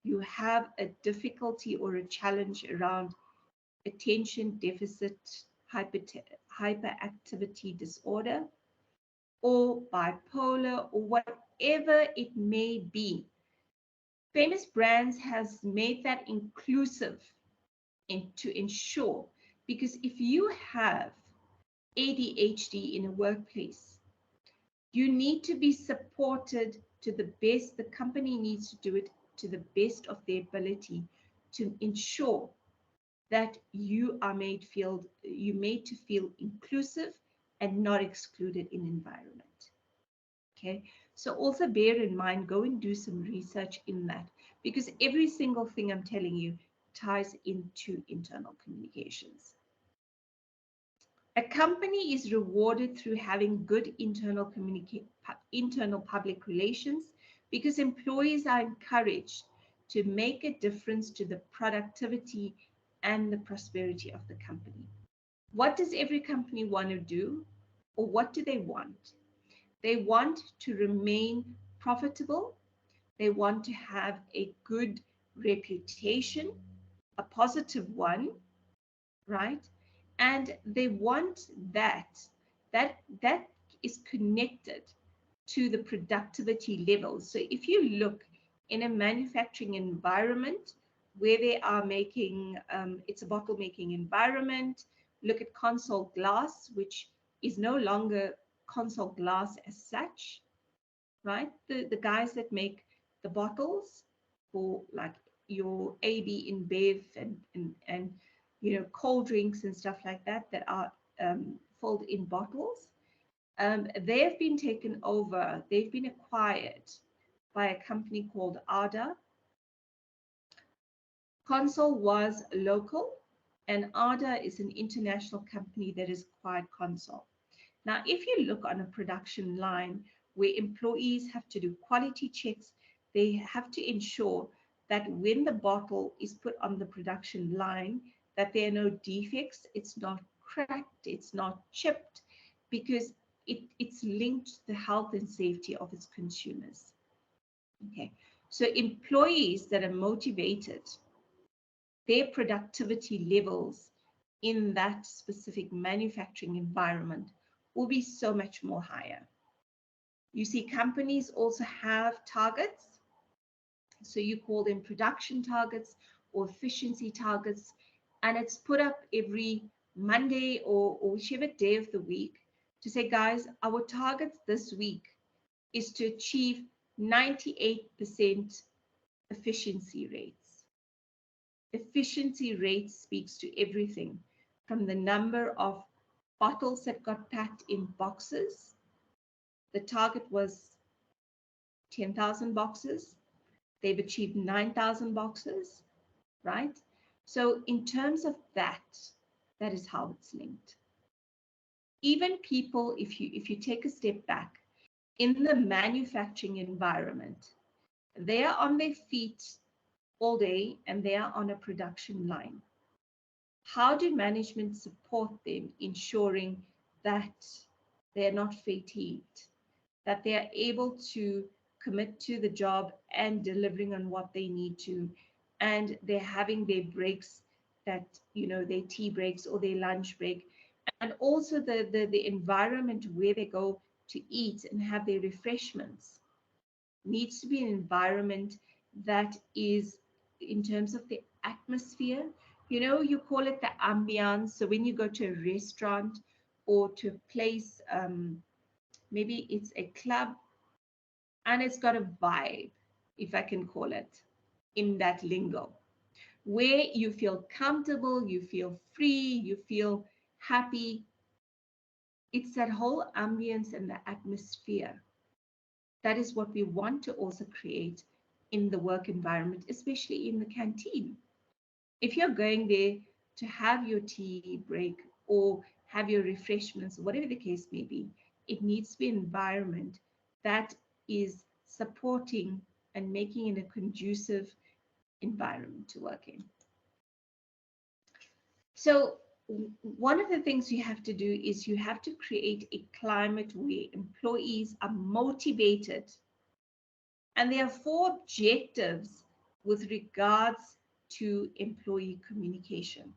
You have a difficulty or a challenge around attention deficit hyperactivity disorder, or bipolar, or whatever it may be. Famous Brands has made that inclusive to ensure, because if you have ADHD in a workplace, you need to be supported to the best. The company needs to do it to the best of their ability to ensure that you made to feel inclusive and not excluded in environment. Okay, so also bear in mind, go and do some research in that, because every single thing I'm telling you ties into internal communications. A company is rewarded through having good internal public relations, because employees are encouraged to make a difference to the productivity and the prosperity of the company. What does every company want to do, or what do they want? They want to remain profitable. They want to have a good reputation, a positive one, right? And they want that is connected to the productivity levels. So if you look in a manufacturing environment where they are making, it's a bottle making environment, look at console glass, which is no longer console glass as such, right? The guys that make the bottles for like your AB InBev and cold drinks and stuff like that that are filled in bottles. They've been taken over. They've been acquired by a company called ADA. Consol was local, and ADA is an international company that has acquired Consol. Now, if you look on a production line where employees have to do quality checks, they have to ensure that when the bottle is put on the production line, that there are no defects, it's not cracked, it's not chipped, because it's linked to the health and safety of its consumers. Okay, so employees that are motivated, their productivity levels in that specific manufacturing environment will be so much more higher. You see, companies also have targets. So you call them production targets or efficiency targets, and it's put up every Monday or whichever day of the week to say, guys, our targets this week is to achieve 98% efficiency rates. Efficiency rate speaks to everything from the number of bottles that got packed in boxes. The target was 10,000 boxes. They've achieved 9,000 boxes, right? So in terms of that is how it's linked. Even people, if you take a step back, in the manufacturing environment, they are on their feet all day and they are on a production line. How do management support them, ensuring that they're not fatigued, that they are able to commit to the job and delivering on what they need to, and they're having their breaks, that their tea breaks or their lunch break, and also the environment where they go to eat and have their refreshments needs to be an environment that is, in terms of the atmosphere, you call it the ambiance. So when you go to a restaurant or to a place, maybe it's a club, and it's got a vibe, if I can call it, in that lingo, where you feel comfortable, you feel free, you feel happy. It's that whole ambience and the atmosphere. That is what we want to also create in the work environment, especially in the canteen. If you're going there to have your tea break or have your refreshments, whatever the case may be, it needs to be an environment that is supporting and making it a conducive environment to work in. So one of the things you have to do is you have to create a climate where employees are motivated. And there are four objectives with regards to employee communication.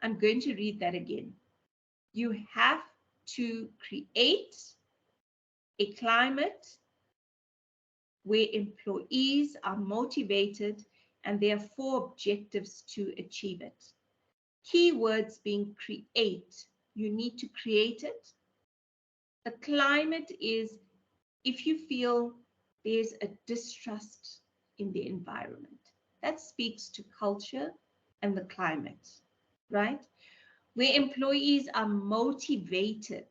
I'm going to read that again. You have to create a climate where employees are motivated, and there are four objectives to achieve it. Keywords being create. You need to create it. The climate is if you feel there's a distrust in the environment. That speaks to culture and the climate, right? Where employees are motivated,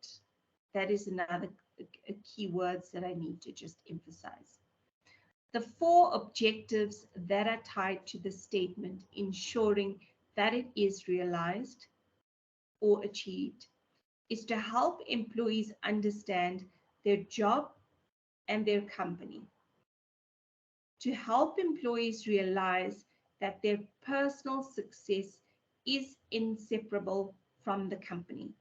that is another key words that I need to just emphasize. The four objectives that are tied to the statement, ensuring that it is realized or achieved, is to help employees understand their job and their company, to help employees realize that their personal success is inseparable from the company,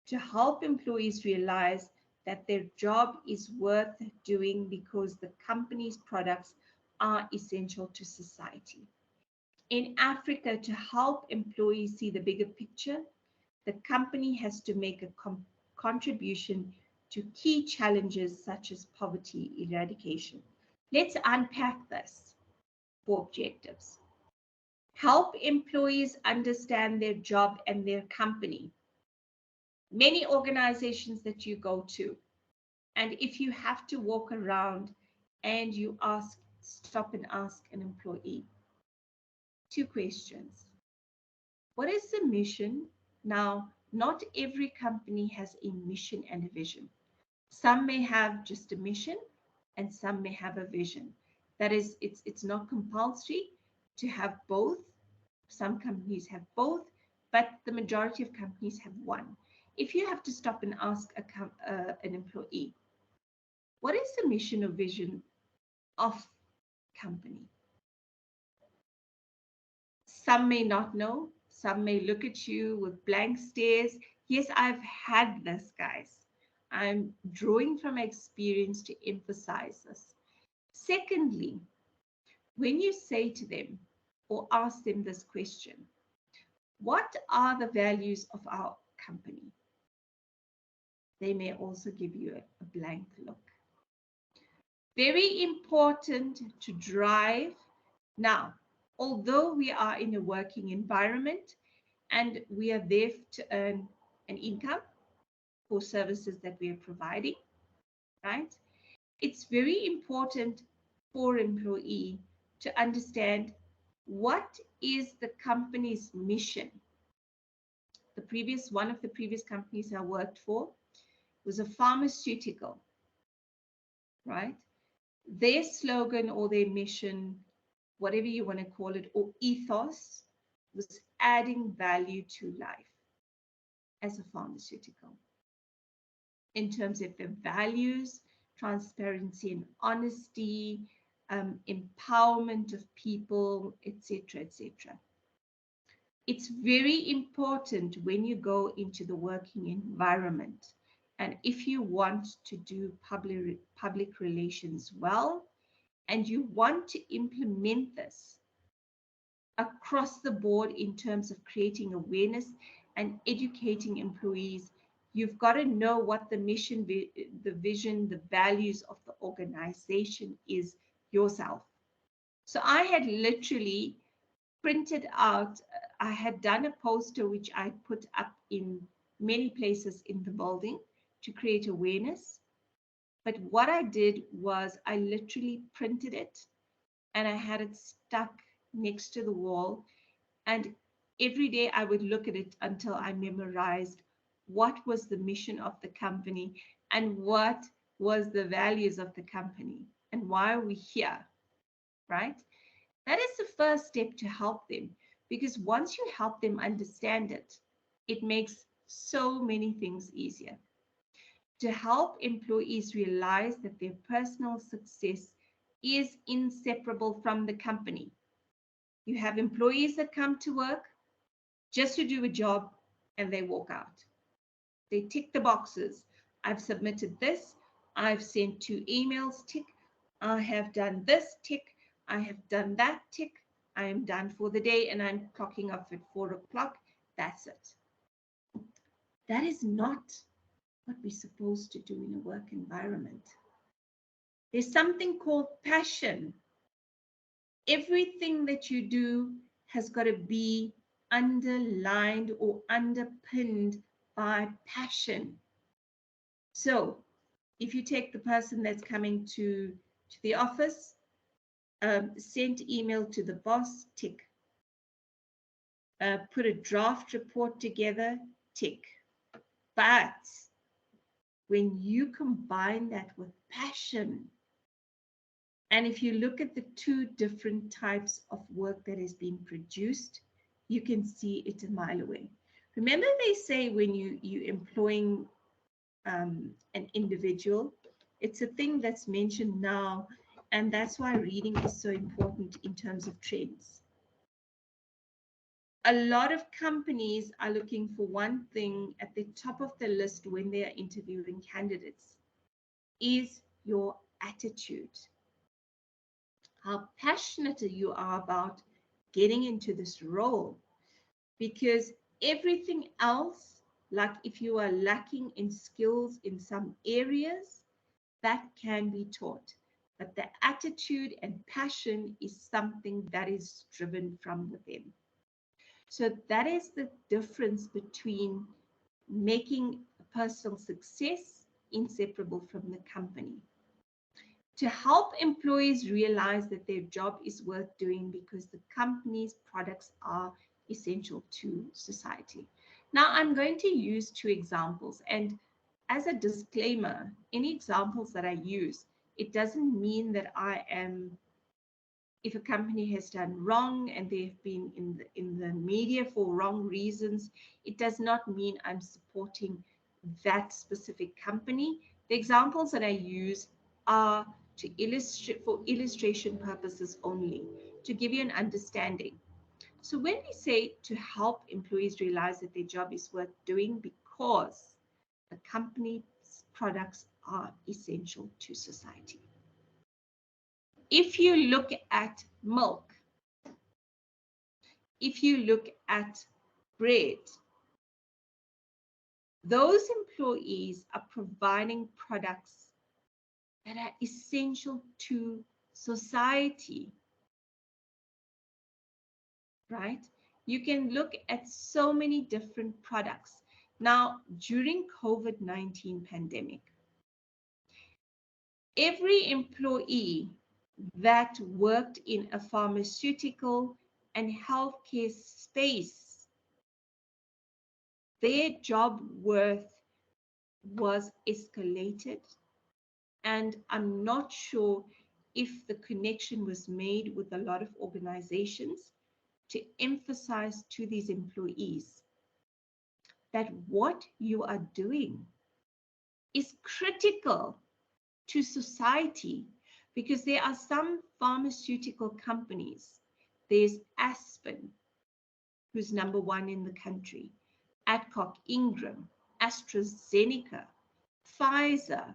to help employees realize that their job is worth doing because the company's products are essential to society. In Africa, to help employees see the bigger picture, the company has to make a contribution to key challenges such as poverty eradication. Let's unpack this. Four objectives. Help employees understand their job and their company. Many organizations that you go to, and if you have to walk around and you stop and ask an employee, two questions. What is the mission? Now, not every company has a mission and a vision. Some may have just a mission and some may have a vision. That is, it's not compulsory to have both. Some companies have both, but the majority of companies have one. If you have to stop and ask an employee, what is the mission or vision of company? Some may not know. Some may look at you with blank stares. Yes, I've had this, guys. I'm drawing from experience to emphasize this. Secondly, when you say to them or ask them this question, what are the values of our company? They may also give you a blank look. Very important to drive. Now, although we are in a working environment and we are there to earn an income for services that we are providing, right? It's very important for employee to understand what is the company's mission. One of the previous companies I worked for was a pharmaceutical, right? Their slogan or their mission, whatever you want to call it, or ethos, was adding value to life as a pharmaceutical. In terms of their values, transparency and honesty, empowerment of people, etc., etc. It's very important when you go into the working environment, and if you want to do public relations well, and you want to implement this across the board in terms of creating awareness and educating employees, you've got to know what the mission, the vision, the values of the organization is yourself. So I had literally printed out, I had done a poster which I put up in many places in the building to create awareness. But what I did was I literally printed it and I had it stuck next to the wall. And every day I would look at it until I memorized what was the mission of the company and what was the values of the company and why are we here, right? That is the first step to help them, because once you help them understand it, it makes so many things easier. To help employees realize that their personal success is inseparable from the company. You have employees that come to work, just to do a job, and they walk out. They tick the boxes. I've submitted this. I've sent 2 emails, tick. I have done this, tick. I have done that, tick. I am done for the day, and I'm clocking off at 4 o'clock. That's it. That is not what we're supposed to do in a work environment. There's something called passion. Everything that you do has got to be underlined or underpinned by passion. So if you take the person that's coming to the office, sent email to the boss, tick. Put a draft report together, tick. But when you combine that with passion, and if you look at the 2 different types of work that is being produced, you can see it a mile away. Remember, they say when you're employing an individual, it's a thing that's mentioned now, and that's why reading is so important in terms of trends. A lot of companies are looking for one thing at the top of the list when they are interviewing candidates, is your attitude. How passionate you are about getting into this role, because everything else, like if you are lacking in skills in some areas, that can be taught. But the attitude and passion is something that is driven from within. So that is the difference between making a personal success inseparable from the company. To help employees realize that their job is worth doing because the company's products are essential to society. Now, I'm going to use 2 examples. And as a disclaimer, any examples that I use, it doesn't mean that I am, if a company has done wrong and they've been in the media for wrong reasons, it does not mean I'm supporting that specific company. The examples that I use are to illustrate, for illustration purposes only, to give you an understanding. So when we say to help employees realize that their job is worth doing because the company's products are essential to society. If you look at milk, if you look at bread, those employees are providing products that are essential to society, right? You can look at so many different products. Now, during COVID-19 pandemic, every employee that worked in a pharmaceutical and healthcare space, their job worth was escalated. And I'm not sure if the connection was made with a lot of organizations to emphasize to these employees that what you are doing is critical to society, because there are some pharmaceutical companies. There's Aspen, who's #1 in the country, Adcock Ingram, AstraZeneca, Pfizer,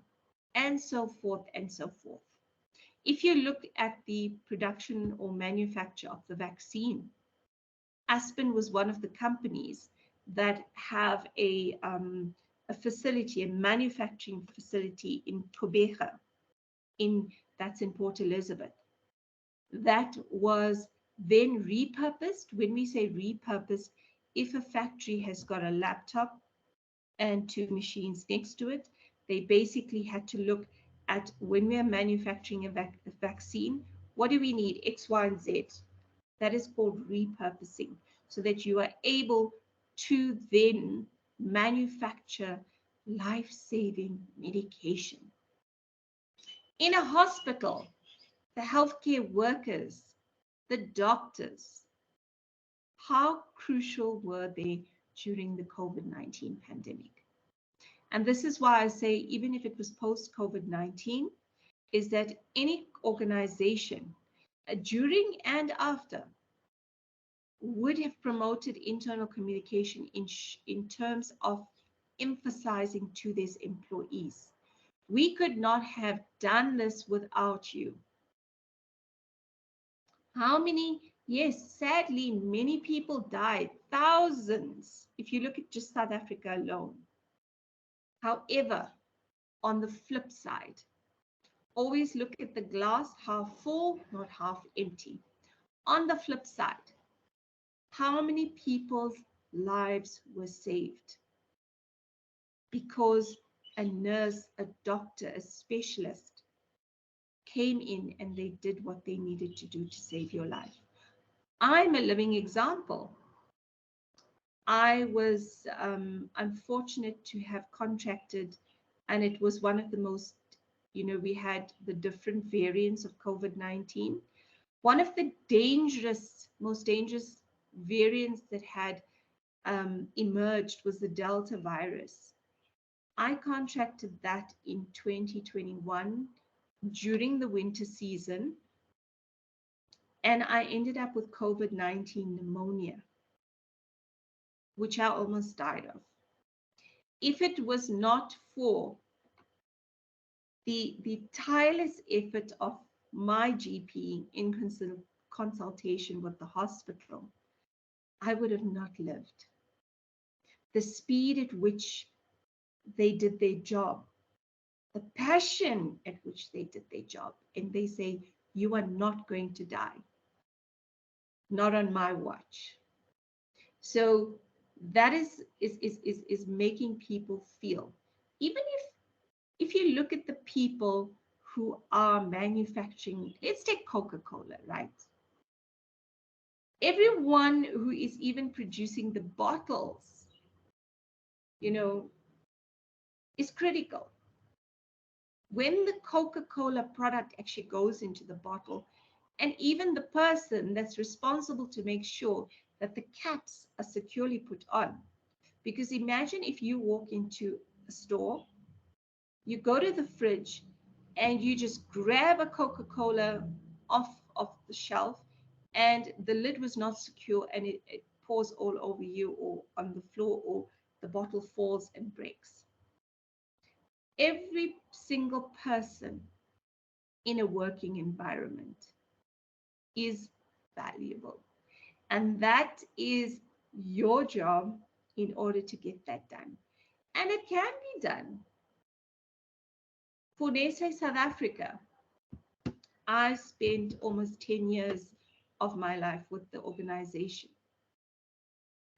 and so forth and so forth. If you look at the production or manufacture of the vaccine, Aspen was one of the companies that have a facility, a manufacturing facility in Kobega, that's in Port Elizabeth. That was then repurposed. When we say repurposed, if a factory has got a laptop and 2 machines next to it, they basically had to look at, when we are manufacturing a vaccine, what do we need? X, Y, and Z. That is called repurposing, so that you are able to then manufacture life-saving medication. In a hospital, the healthcare workers, the doctors, how crucial were they during the COVID-19 pandemic? And this is why I say, even if it was post-COVID-19, is that any organization, during and after, would have promoted internal communication in terms of emphasizing to these employees. We could not have done this without you. How many? Yes, sadly, many people died, thousands, if you look at just South Africa alone. However, on the flip side, always look at the glass half full, not half empty. On the flip side, how many people's lives were saved because a nurse, a doctor, a specialist came in and they did what they needed to do to save your life? I'm a living example. I was unfortunate to have contracted, and it was one of the most, we had the different variants of COVID-19. One of the most dangerous variants that had emerged was the Delta virus. I contracted that in 2021 during the winter season, and I ended up with COVID-19 pneumonia, which I almost died of. If it was not for the tireless effort of my GP in consultation with the hospital, I would have not lived. The speed at which they did their job, the passion at which they did their job, and they say, you are not going to die, not on my watch. So that is making people feel, even if you look at the people who are manufacturing, let's take Coca-Cola, right? Everyone who is even producing the bottles, is critical. When the Coca-Cola product actually goes into the bottle, and even the person that's responsible to make sure that the caps are securely put on. Because imagine if you walk into a store, you go to the fridge, and you just grab a Coca-Cola off the shelf, and the lid was not secure, and it pours all over you or on the floor, or the bottle falls and breaks. Every single person in a working environment is valuable. And that is your job in order to get that done. And it can be done. For Nestlé South Africa, I spent almost 10 years of my life with the organization.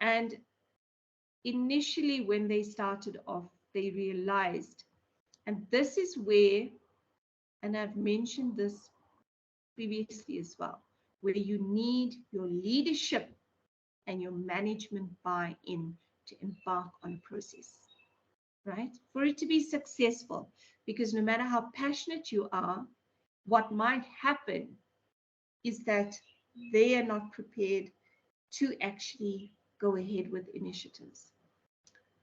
And initially, when they started off, they realized, and this is where, and I've mentioned this previously as well, where you need your leadership and your management buy-in to embark on a process, right? For it to be successful, because no matter how passionate you are, what might happen is that they are not prepared to actually go ahead with initiatives.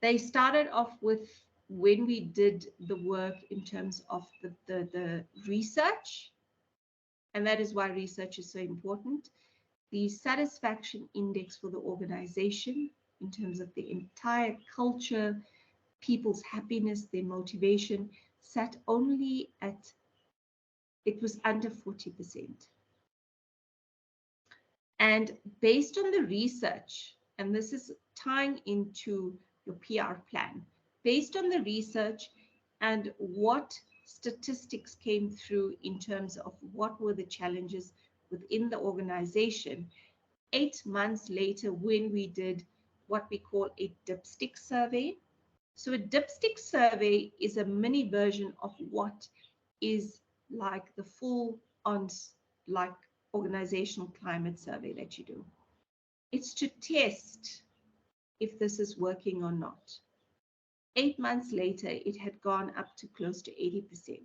They started off with, when we did the work in terms of the research, and that is why research is so important, the satisfaction index for the organization in terms of the entire culture, people's happiness, their motivation, sat only at, it was under 40%. And based on the research, and this is tying into your PR plan, based on the research and what statistics came through in terms of what were the challenges within the organization, 8 months later, when we did what we call a dipstick survey. So a dipstick survey is a mini version of what is like the full on like organizational climate survey that you do. It's to test if this is working or not. 8 months later, it had gone up to close to 80%.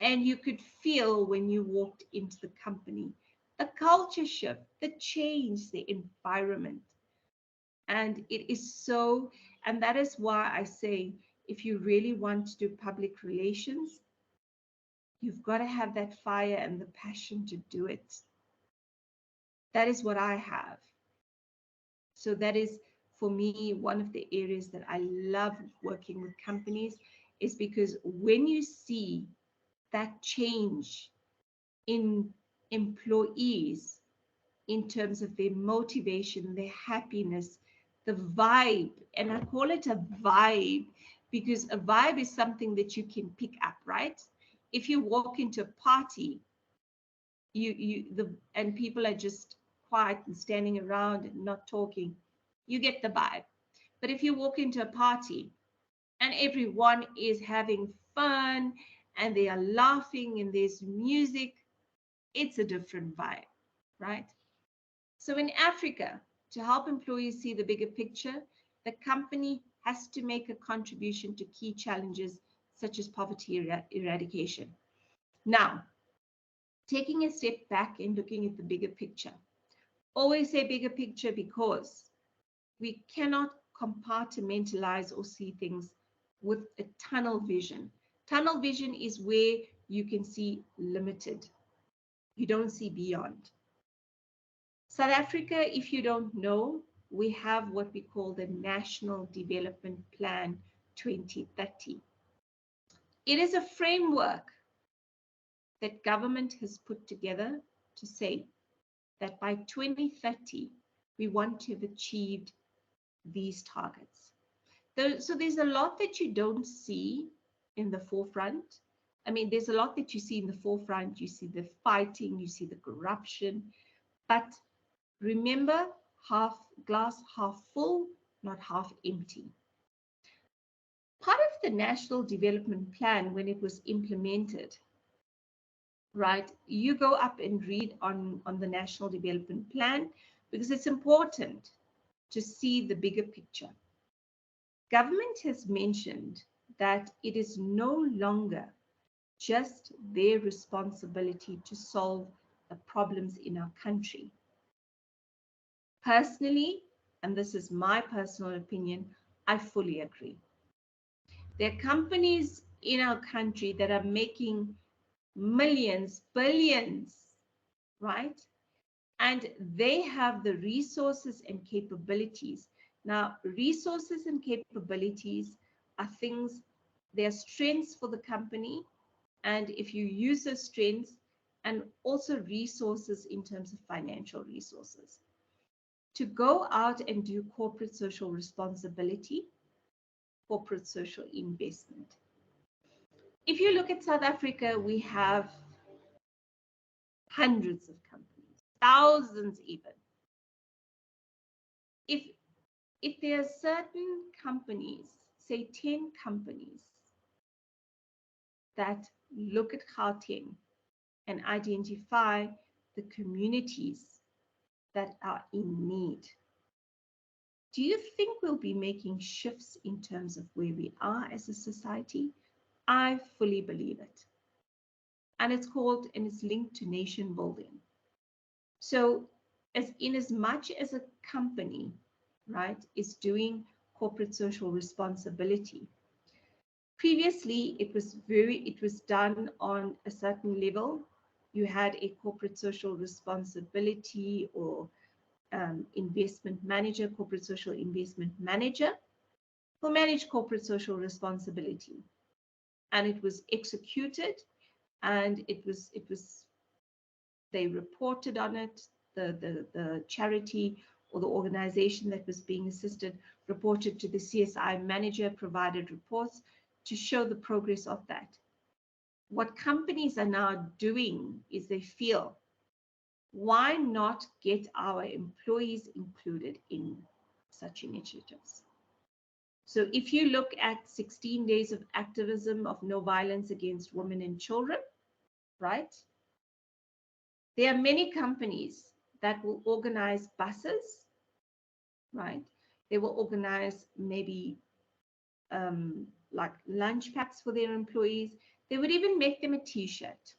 And you could feel when you walked into the company, the culture shift, the change, the environment. And it is so, and that is why I say, if you really want to do public relations, you've got to have that fire and the passion to do it. That is what I have. So that is, for me, one of the areas that I love working with companies, is because when you see that change in employees in terms of their motivation, their happiness, the vibe, and I call it a vibe because a vibe is something that you can pick up, right? If you walk into a party, and people are just quiet and standing around and not talking, you get the vibe. But if you walk into a party and everyone is having fun and they are laughing and there's music, it's a different vibe, right? So in Africa, to help employees see the bigger picture, the company has to make a contribution to key challenges such as poverty eradication. Now, taking a step back and looking at the bigger picture. Always say bigger picture because we cannot compartmentalize or see things with a tunnel vision. Tunnel vision is where you can see limited. You don't see beyond. South Africa, if you don't know, we have what we call the National Development Plan 2030. It is a framework that government has put together to say that by 2030, we want to have achieved these targets. So there's a lot that you don't see in the forefront. I mean, there's a lot that you see in the forefront. You see the fighting, you see the corruption, but remember, glass half full, not half empty. Part of the National Development Plan, when it was implemented, right, you go up and read on the National Development Plan because it's important to see the bigger picture. Government has mentioned that it is no longer just their responsibility to solve the problems in our country. Personally, and this is my personal opinion, I fully agree. There are companies in our country that are making millions, billions, right? And they have the resources and capabilities. Now, resources and capabilities are things, they are strengths for the company. And if you use those strengths, and also resources in terms of financial resources, to go out and do corporate social responsibility, corporate social investment. If you look at South Africa, we have hundreds of companies, thousands even. If there are certain companies, say 10 companies, that look at Gauteng and identify the communities that are in need, do you think we'll be making shifts in terms of where we are as a society? I fully believe it. And it's linked to nation building. So as much as a company, right, is doing corporate social responsibility, previously it was done on a certain level. You had a corporate social responsibility or investment manager, corporate social investment manager, who managed corporate social responsibility. And it was executed, and they reported on it. The charity or the organization that was being assisted reported to the CSI manager, provided reports to show the progress of that. What companies are now doing is they feel, why not get our employees included in such initiatives? So if you look at 16 days of activism of no violence against women and children, right? There are many companies that will organize buses, right? They will organize maybe like lunch packs for their employees. They would even make them a t-shirt.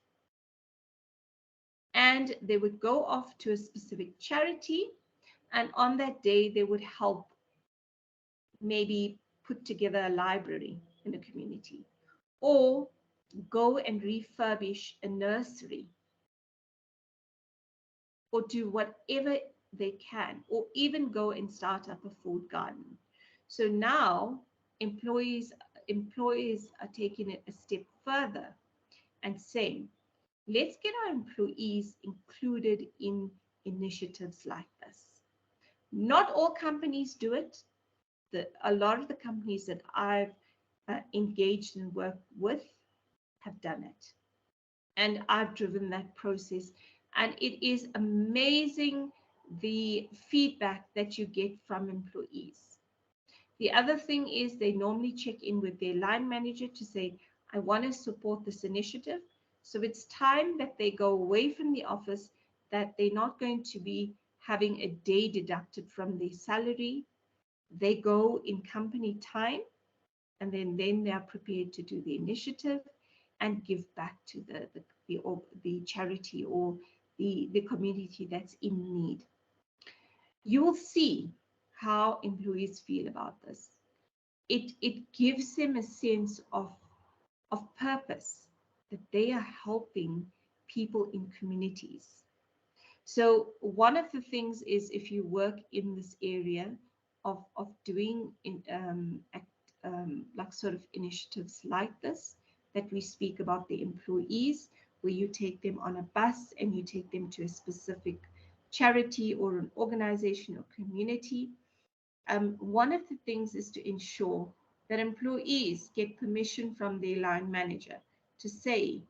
And they would go off to a specific charity. And on that day, they would help maybe put together a library in a community, or go and refurbish a nursery. or do whatever they can, or even go and start up a food garden. So now employees are taking it a step further and saying, let's get our employees included in initiatives like this. Not all companies do it. A lot of the companies that I've engaged and worked with have done it. And I've driven that process. And it is amazing the feedback that you get from employees. The other thing is they normally check in with their line manager to say, I want to support this initiative. So it's time that they go away from the office, that they're not going to be having a day deducted from their salary. They go in company time, and then they are prepared to do the initiative and give back to the charity or the community that's in need. You will see how employees feel about this. It gives them a sense of purpose, that they are helping people in communities. So one of the things is, if you work in this area of doing like sort of initiatives like this, that we speak about the employees, where you take them on a bus and you take them to a specific charity or an organization or community. One of the things is to ensure that employees get permission from their line manager to say,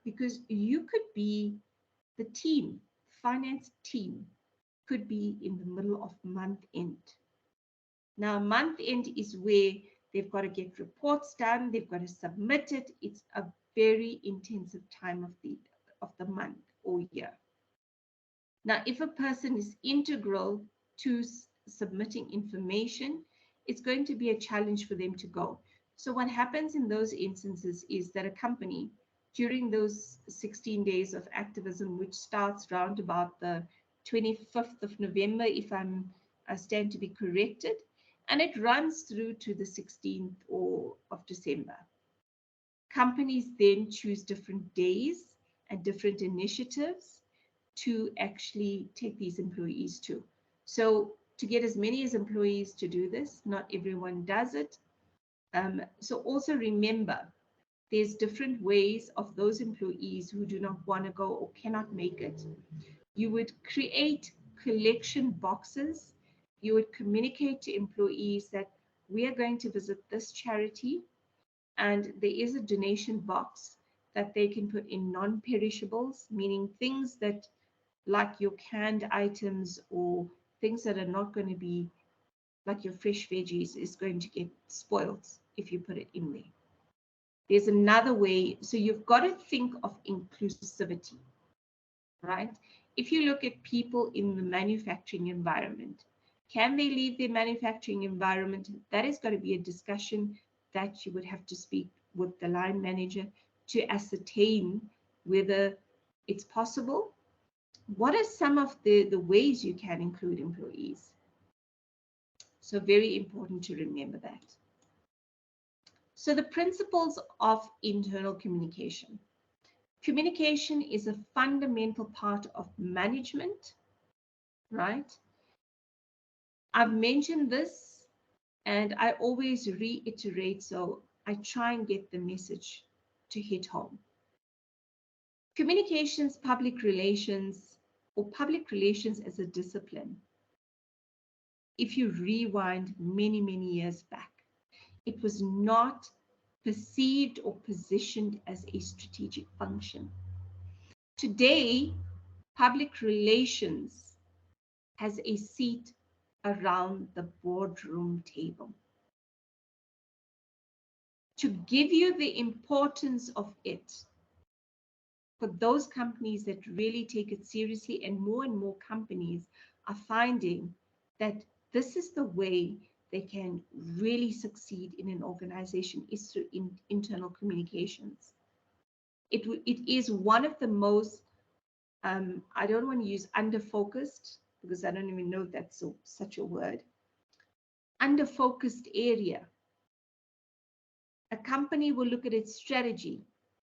because you could be the team, finance team, could be in the middle of month end. Now, month end is where they've got to get reports done, they've got to submit it. It's a very intensive time of the month or year. Now, if a person is integral to submitting information, it's going to be a challenge for them to go. So what happens in those instances is that a company, during those 16 days of activism, which starts round about the 25th of November, if I stand to be corrected, and it runs through to the 16th of December. Companies then choose different days and different initiatives to actually take these employees to. So to get as many as employees to do this, not everyone does it. So also remember, there's different ways of those employees who do not want to go or cannot make it. You would create collection boxes. You would communicate to employees that we are going to visit this charity, and there is a donation box that they can put in non-perishables, meaning things that, like your canned items or things that are not going to be, like your fresh veggies, is going to get spoiled if you put it in there. There's another way. So you've got to think of inclusivity, right? If you look at people in the manufacturing environment, can they leave their manufacturing environment? That is going to be a discussion that you would have to speak with the line manager to ascertain whether it's possible. What are some of the ways you can include employees? So very important to remember that. So the principles of internal communication. Communication is a fundamental part of management, right? I've mentioned this and I always reiterate, so I try and get the message to hit home. Communications, public relations, or public relations as a discipline, if you rewind many, many years back, it was not perceived or positioned as a strategic function. Today, public relations has a seat around the boardroom table. To give you the importance of it, for those companies that really take it seriously, and more companies are finding that this is the way they can really succeed in an organization, is through internal communications. It is one of the most, I don't want to use under-focused, because I don't even know if that's such a word, under-focused area. A company will look at its strategy.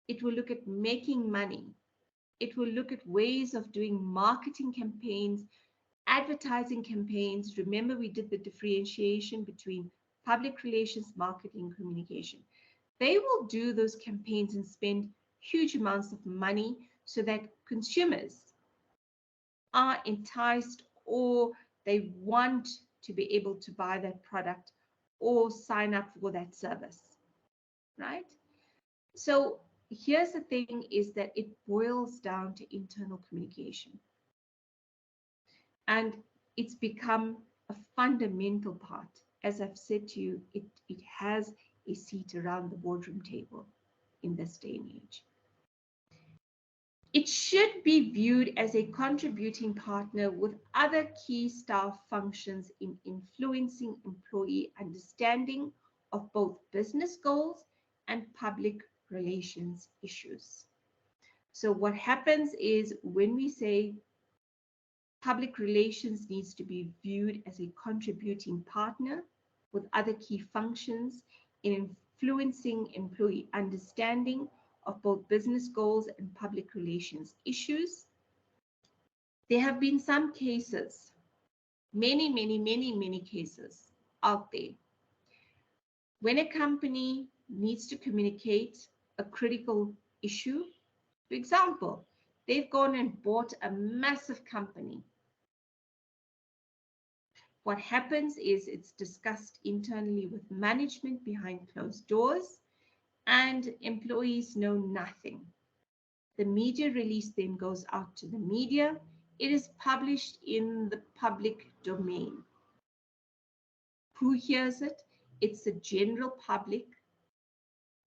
It will look at making money. It will look at ways of doing marketing campaigns, advertising campaigns. Remember, we did the differentiation between public relations, marketing, communication. They will do those campaigns and spend huge amounts of money so that consumers are enticed, or they want to be able to buy that product or sign up for that service, right? So here's the thing, is that it boils down to internal communication. And it's become a fundamental part. As I've said to you, it has a seat around the boardroom table in this day and age. It should be viewed as a contributing partner with other key staff functions in influencing employee understanding of both business goals and public relations issues. So what happens is, when we say public relations needs to be viewed as a contributing partner with other key functions in influencing employee understanding of both business goals and public relations issues. There have been some cases, many cases out there, when a company needs to communicate a critical issue. For example, they've gone and bought a massive company. What happens is, it's discussed internally with management behind closed doors, and employees know nothing. The media release then goes out to the media. It is published in the public domain. Who hears it? It's the general public,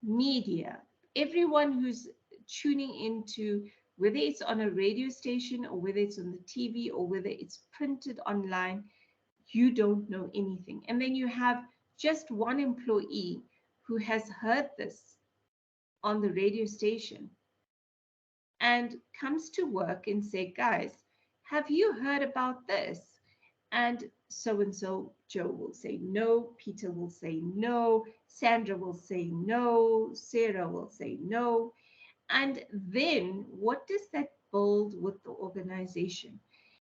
media, everyone who's tuning into, whether it's on a radio station or whether it's on the TV or whether it's printed online. You don't know anything. And then you have just one employee who has heard this on the radio station and comes to work and say, guys, have you heard about this? And so Joe will say no, Peter will say no, Sandra will say no, Sarah will say no. And then what does that build with the organization?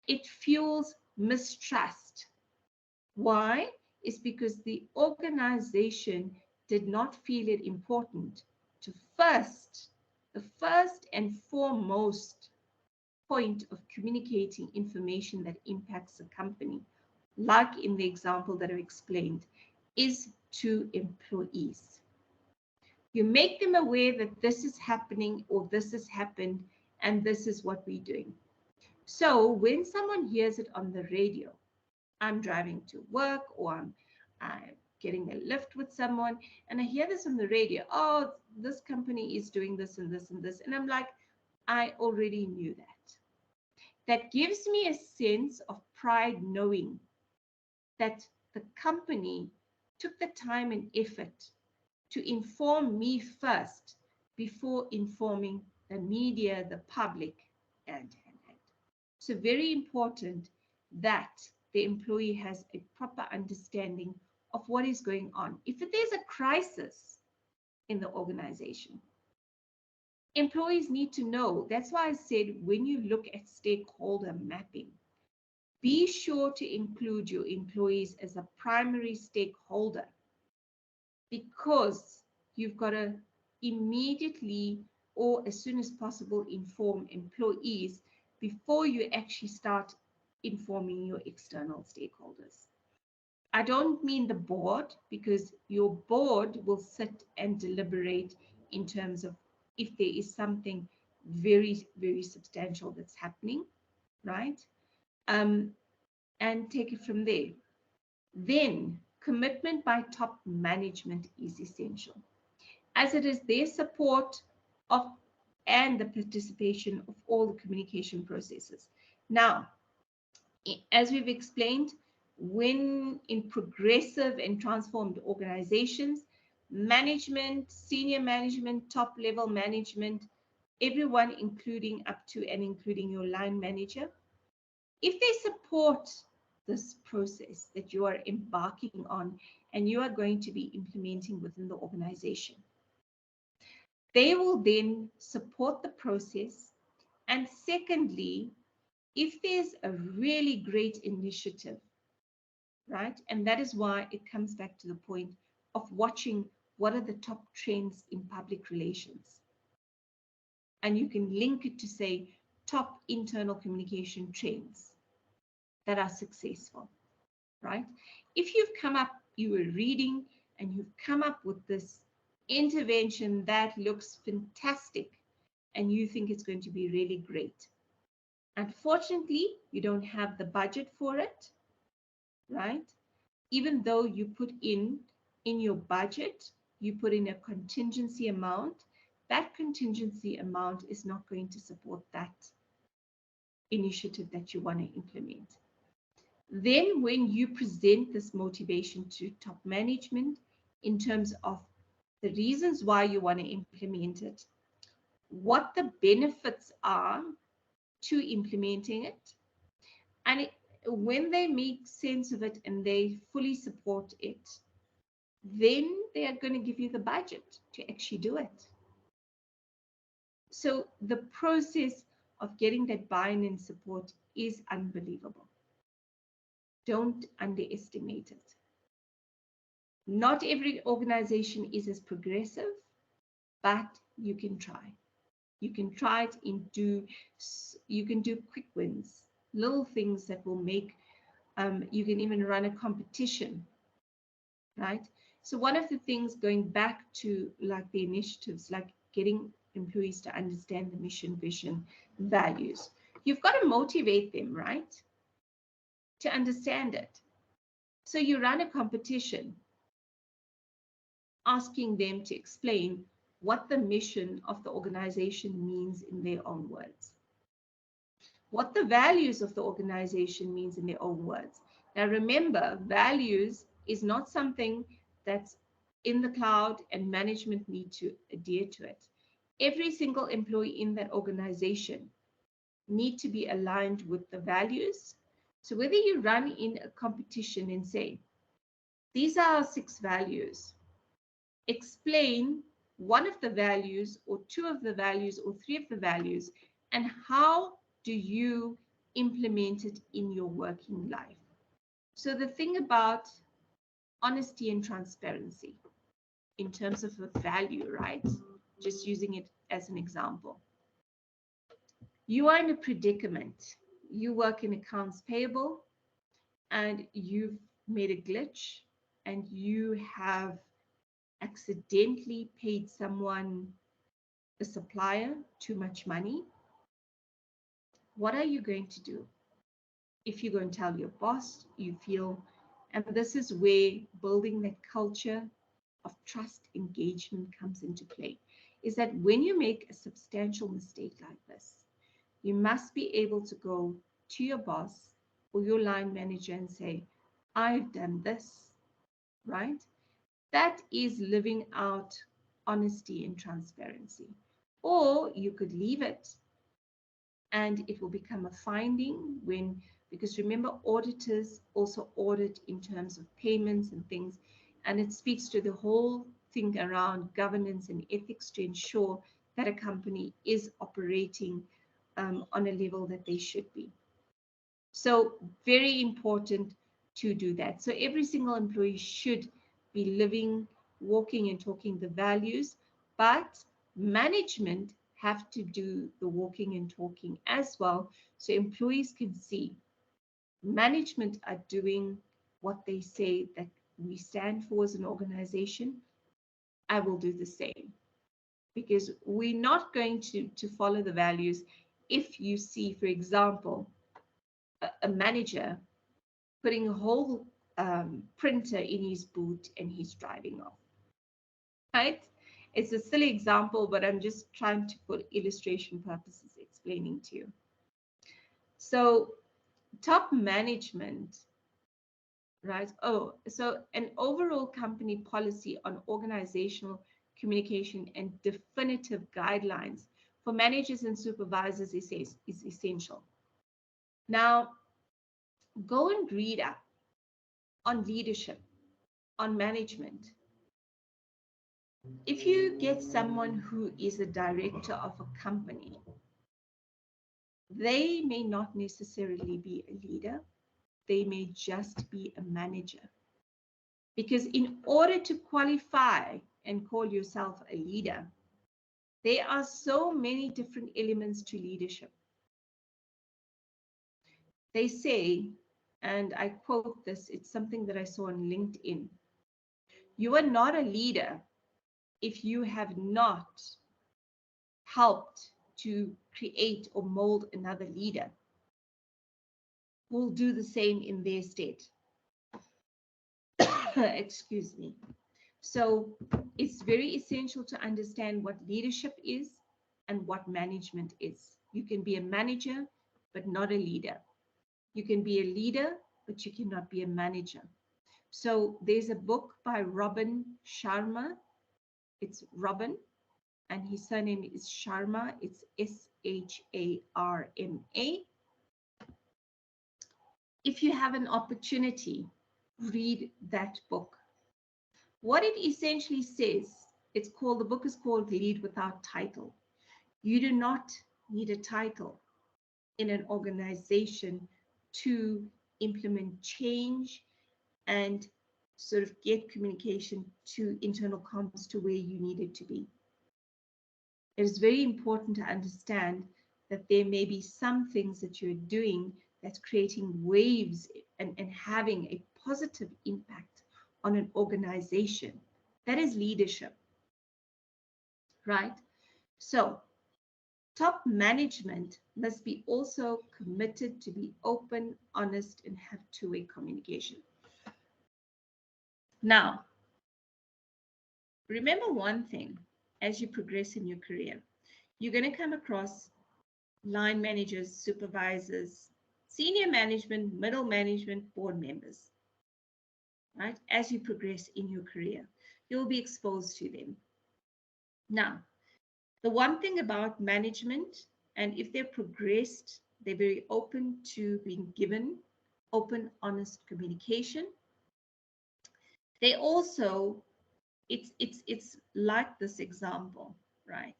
It fuels mistrust. Why? Is because the organization did not feel it important to the first and foremost point of communicating information that impacts the company, like in the example that I've explained, is to employees. You make them aware that this is happening or this has happened and this is what we're doing. So when someone hears it on the radio, I'm driving to work or I'm getting a lift with someone and I hear this on the radio, oh, this company is doing this and this and this. And I'm like, I already knew that. That gives me a sense of pride, knowing that the company took the time and effort to inform me first before informing the media, the public, and. So very important that the employee has a proper understanding of what is going on. If there's a crisis in the organization, employees need to know. That's why I said, when you look at stakeholder mapping, be sure to include your employees as a primary stakeholder, because you've got to immediately or as soon as possible inform employees before you actually start informing your external stakeholders. I don't mean the board, because your board will sit and deliberate in terms of if there is something very, very substantial that's happening, right? And take it from there. Then commitment by top management is essential, as it is their support of and the participation of all the communication processes. Now, as we've explained, when in progressive and transformed organizations, management, senior management, top level management, everyone including up to and including your line manager, if they support this process that you are embarking on and you are going to be implementing within the organization, they will then support the process And secondly, if there's a really great initiative, right? And that is why it comes back to the point of watching what are the top trends in public relations. And you can link it to, say, top internal communication trends that are successful, right? If you've come up, you were reading and you've come up with this intervention that looks fantastic and you think it's going to be really great. Unfortunately, you don't have the budget for it, right? Even though you put in your budget, you put in a contingency amount, that contingency amount is not going to support that initiative that you want to implement. Then when you present this motivation to top management in terms of the reasons why you want to implement it, what the benefits are to implementing it, and when they make sense of it and they fully support it, then they are going to give you the budget to actually do it. So the process of getting that buy-in and support is unbelievable. Don't underestimate it. Not every organization is as progressive, but you can try. You can try it you can do quick wins, little things that will make, you can even run a competition, right? So one of the things, going back to like the initiatives, like getting employees to understand the mission, vision, values, you've got to motivate them, right? To understand it. So you run a competition asking them to explain what the mission of the organization means in their own words, what the values of the organization means in their own words. Now remember, values is not something that's in the cloud and management need to adhere to it. Every single employee in that organization need to be aligned with the values. So whether you run in a competition and say, these are our 6 values, explain one of the values or 2 of the values or 3 of the values, and how do you implement it in your working life. So the thing about honesty and transparency in terms of a value, right? Just using it as an example. You are in a predicament. You work in accounts payable and you've made a glitch and you have accidentally paid someone, a supplier, too much money. What are you going to do? If you go and tell your boss, you feel, and this is where building that culture of trust engagement comes into play, is that when you make a substantial mistake like this, you must be able to go to your boss or your line manager and say, I've done this, right? That is living out honesty and transparency. Or you could leave it and it will become a finding when, because remember, auditors also audit in terms of payments and things, and it speaks to the whole thing around governance and ethics to ensure that a company is operating on a level that they should be. So very important to do that. So every single employee should be living, walking and talking the values, but management have to do the walking and talking as well, so employees can see management are doing what they say that we stand for as an organization. I will do the same, because we're not going to follow the values if you see, for example, a manager putting a whole printer in his boot and he's driving off, right? It's a silly example, but I'm just trying to, for illustration purposes, explaining to you. So top management, right? Oh, so an overall company policy on organizational communication and definitive guidelines for managers and supervisors is essential. Now, go and read up on leadership, on management. If you get someone who is a director of a company, They may not necessarily be a leader. They may just be a manager. Because in order to qualify and call yourself a leader, there are so many different elements to leadership. They say, and I quote this, it's something that I saw on LinkedIn. You are not a leader if you have not helped to create or mold another leader who will do the same in their stead. Excuse me. So it's very essential to understand what leadership is and what management is. You can be a manager, but not a leader. You can be a leader, but you cannot be a manager. So there's a book by Robin Sharma. It's Robin, and his surname is Sharma. It's Sharma. If you have an opportunity, read that book. What it essentially says, the book is called Lead Without Title. You do not need a title in an organization to implement change and sort of get communication to internal comms to where you need it to be. It is very important to understand that there may be some things that you're doing that's creating waves and having a positive impact on an organization. That is leadership, right? So top management must be also committed to be open, honest, and have two-way communication. Now, remember one thing as you progress in your career. You're going to come across line managers, supervisors, senior management, middle management, board members, right? As you progress in your career, you'll be exposed to them. Now, the one thing about management, and if they're progressed, they're very open to being given open, honest communication. They also, it's like this example, right?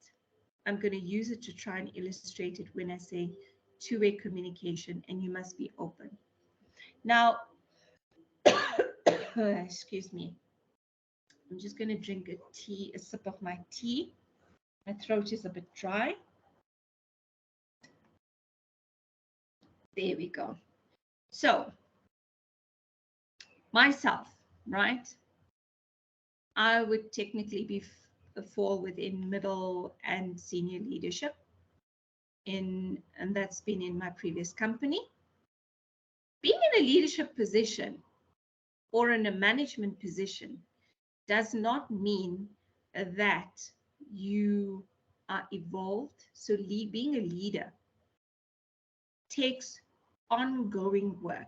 I'm going to use it to try and illustrate it when I say two-way communication, and you must be open. Now, excuse me. I'm just going to drink a sip of my tea. My throat is a bit dry. There we go. So, myself, right? I would technically fall within middle and senior leadership, and that's been in my previous company. Being in a leadership position or in a management position does not mean that you are evolved. So being a leader takes ongoing work.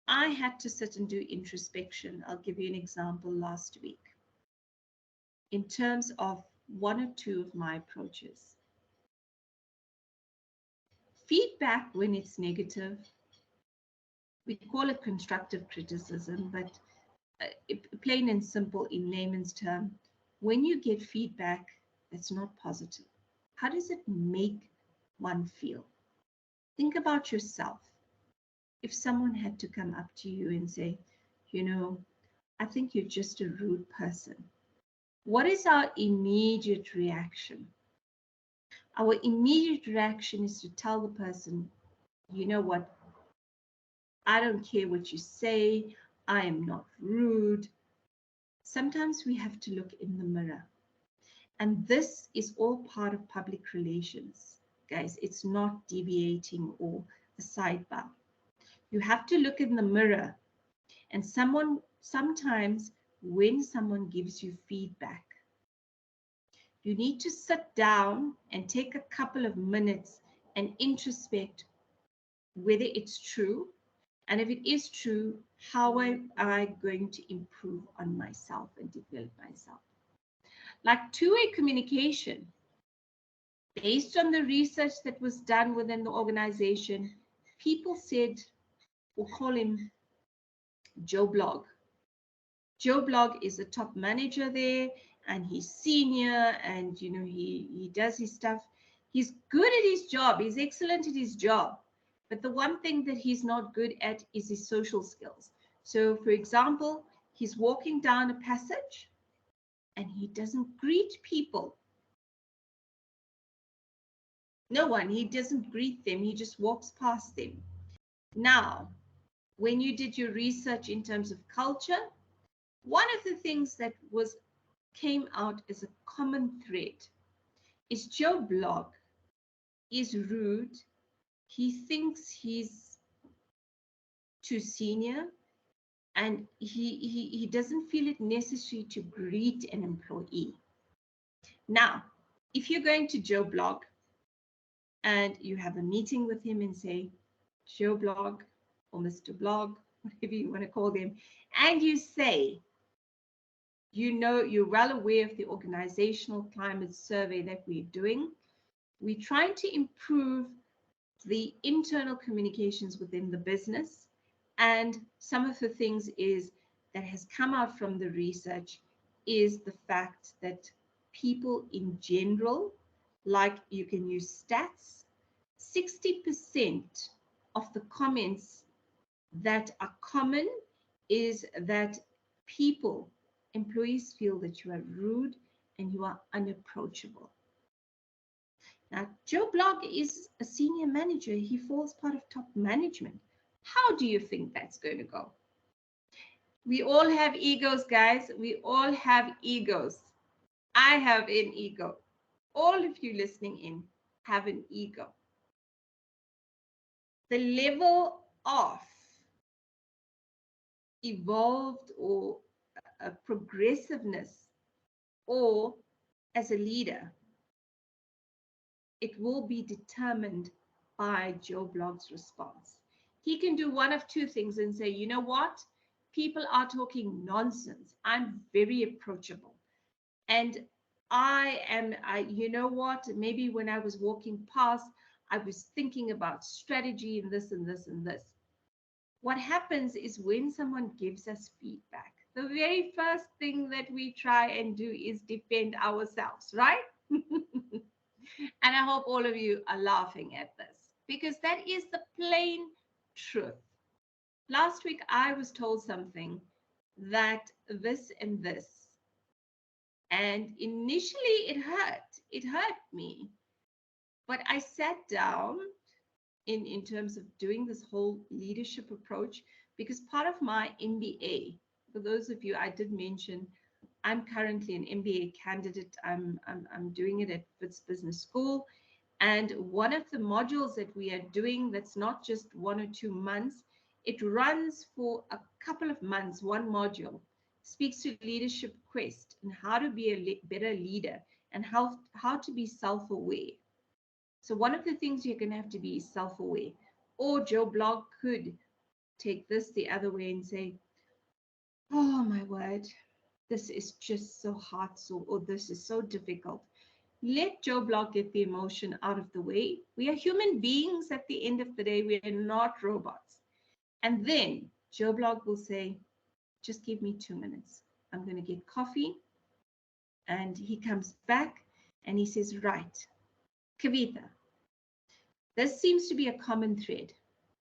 I had to sit and do introspection. I'll give you an example last week in terms of one or two of my approaches. Feedback when it's negative, we call it constructive criticism, but plain and simple in layman's term, when you get feedback that's not positive, how does it make one feel? Think about yourself. If someone had to come up to you and say, you know, I think you're just a rude person, what is our immediate reaction? Our immediate reaction is to tell the person, you know what, I don't care what you say, I am not rude. Sometimes we have to look in the mirror. And this is all part of public relations, guys. It's not deviating or a sidebar. You have to look in the mirror. And sometimes when someone gives you feedback, you need to sit down and take a couple of minutes and introspect whether it's true. And if it is true, how am I going to improve on myself and develop myself? Like two-way communication, based on the research that was done within the organization, people said, we'll call him Joe Blogg. Joe Blogg is a top manager there, and he's senior, and you know he does his stuff. He's good at his job. He's excellent at his job. But the one thing that he's not good at is his social skills. So, for example, he's walking down a passage and he doesn't greet people. No one. He doesn't greet them. He just walks past them. Now, when you did your research in terms of culture, one of the things that came out as a common thread is Joe Blogg is rude. He thinks he's too senior, and he doesn't feel it necessary to greet an employee. Now, if you're going to Joe Blogg and you have a meeting with him and say, Joe Blogg or Mr. Blogg, whatever you want to call them, and you say, you're well aware of the organizational climate survey that we're doing. We're trying to improve the internal communications within the business. And some of the things that has come out from the research is the fact that people in general, like you can use stats, 60% of the comments that are common is that employees feel that you are rude and you are unapproachable. Now, Joe Blogg is a senior manager. He falls part of top management. How do you think that's going to go? We all have egos, guys. We all have egos. I have an ego. All of you listening in have an ego. The level of evolved or progressiveness, or as a leader, it will be determined by Joe Blogg's response. He can do one of two things and say, you know what? People are talking nonsense. I'm very approachable. And you know what? Maybe when I was walking past, I was thinking about strategy and this and this and this. What happens is when someone gives us feedback, the very first thing that we try and do is defend ourselves, right? And I hope all of you are laughing at this, because that is the plain truth. Last week, I was told something that this and this, and initially it hurt. It hurt me. But I sat down in terms of doing this whole leadership approach, because part of my MBA, for those of you, I did mention, I'm currently an MBA candidate. I'm doing it at Wits Business School. And one of the modules that we are doing, that's not just 1 or 2 months, it runs for a couple of months. One module speaks to leadership quest and how to be a better leader and how to be self-aware. So one of the things you're going to have to be self-aware. Or Joe Blogg could take this the other way and say, oh my word, this is just so hard, or this is so difficult. Let Joe Blogg get the emotion out of the way. We are human beings at the end of the day. We are not robots. And then Joe Blogg will say, just give me 2 minutes. I'm going to get coffee. And he comes back and he says, right, Kavitha, this seems to be a common thread.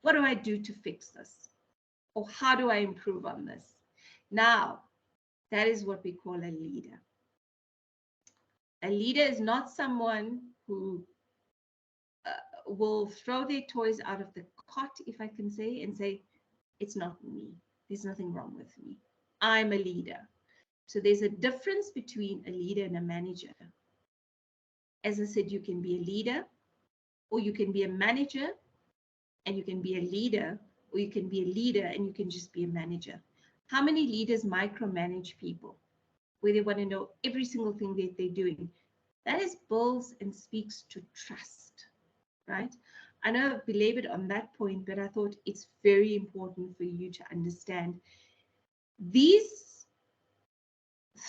What do I do to fix this? Or how do I improve on this? Now, that is what we call a leader. A leader is not someone who will throw their toys out of the cot, if I can say, and say, it's not me. There's nothing wrong with me. I'm a leader. So there's a difference between a leader and a manager. As I said, you can be a leader, or you can be a manager, and you can be a leader, or you can be a leader and you can just be a manager. How many leaders micromanage people, where they want to know every single thing that they're doing? That is builds and speaks to trust, right? I know I've belabored on that point, but I thought it's very important for you to understand these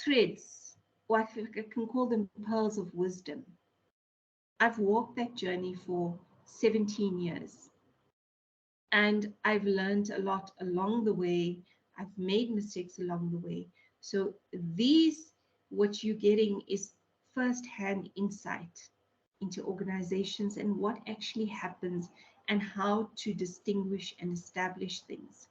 threads, or I can call them pearls of wisdom. I've walked that journey for 17 years. And I've learned a lot along the way. I've made mistakes along the way. So what you're getting is first-hand insight into organizations and what actually happens and how to distinguish and establish things.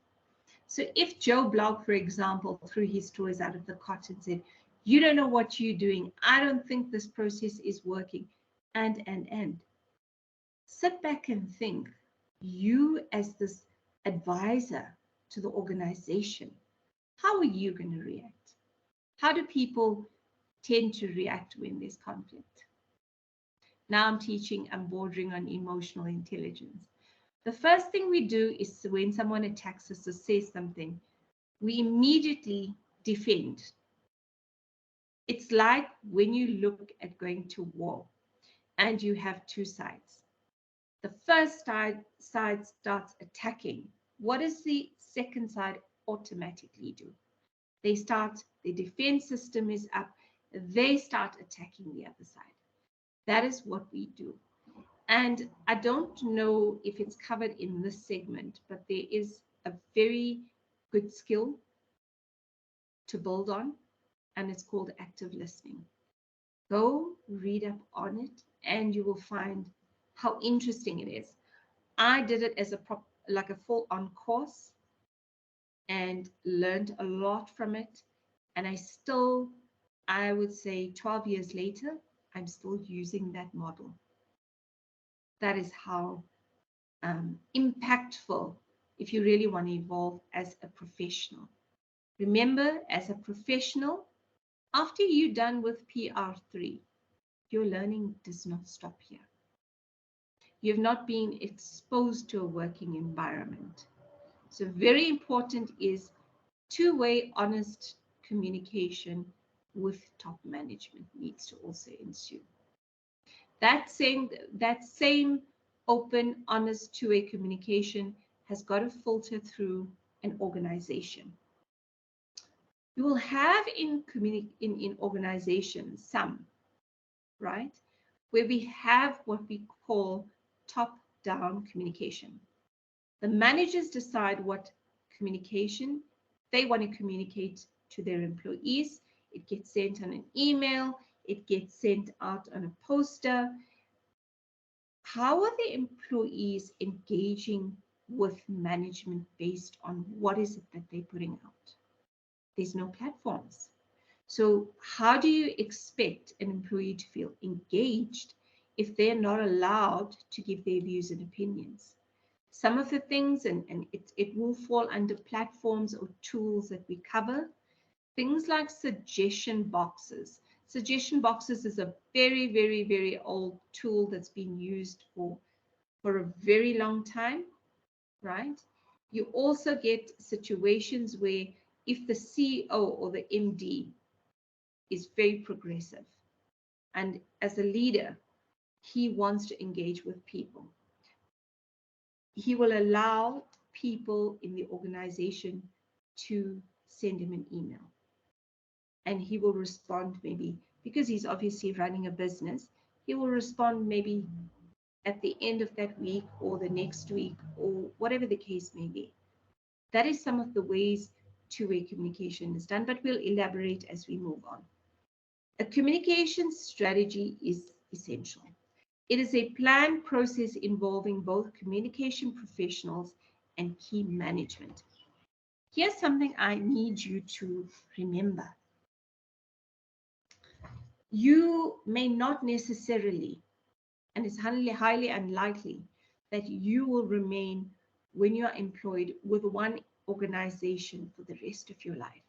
So if Joe Blogg, for example, threw his toys out of the cot and said, you don't know what you're doing, I don't think this process is working, and sit back and think, you as this advisor to the organization, how are you going to react? How do people tend to react when there's conflict? Now I'm bordering on emotional intelligence. The first thing we do is when someone attacks us or says something, we immediately defend. It's like when you look at going to war and you have two sides. The first side starts attacking. What does the second side automatically do? Their defense system is up. They start attacking the other side. That is what we do. And I don't know if it's covered in this segment, but there is a very good skill to build on, and it's called active listening. Go read up on it, and you will find how interesting it is. I did it as like a full-on course and learned a lot from it. And I would say 12 years later, I'm still using that model. That is how impactful if you really want to evolve as a professional. Remember, as a professional, after you're done with PR3, your learning does not stop here. You have not been exposed to a working environment. So very important is two-way honest communication with top management needs to also ensue. That same open, honest, two-way communication has got to filter through an organization. You will have in organizations some, right, where we have what we call top-down communication. The managers decide what communication they want to communicate to their employees. It gets sent on an email. It gets sent out on a poster. How are the employees engaging with management based on what is it that they're putting out? There's no platforms. So how do you expect an employee to feel engaged if they're not allowed to give their views and opinions? Some of the things, and it will fall under platforms or tools that we cover, things like suggestion boxes. Suggestion boxes is a very, very, very old tool that's been used for a very long time, right? You also get situations where if the CEO or the MD is very progressive, and as a leader, he wants to engage with people, he will allow people in the organization to send him an email. And he will respond maybe, because he's obviously running a business, he will respond maybe at the end of that week or the next week or whatever the case may be. That is some of the ways two-way communication is done, but we'll elaborate as we move on. A communication strategy is essential. It is a planned process involving both communication professionals and key management. Here's something I need you to remember. You may not necessarily, and it's highly unlikely, that you will remain when you're employed with one organization for the rest of your life.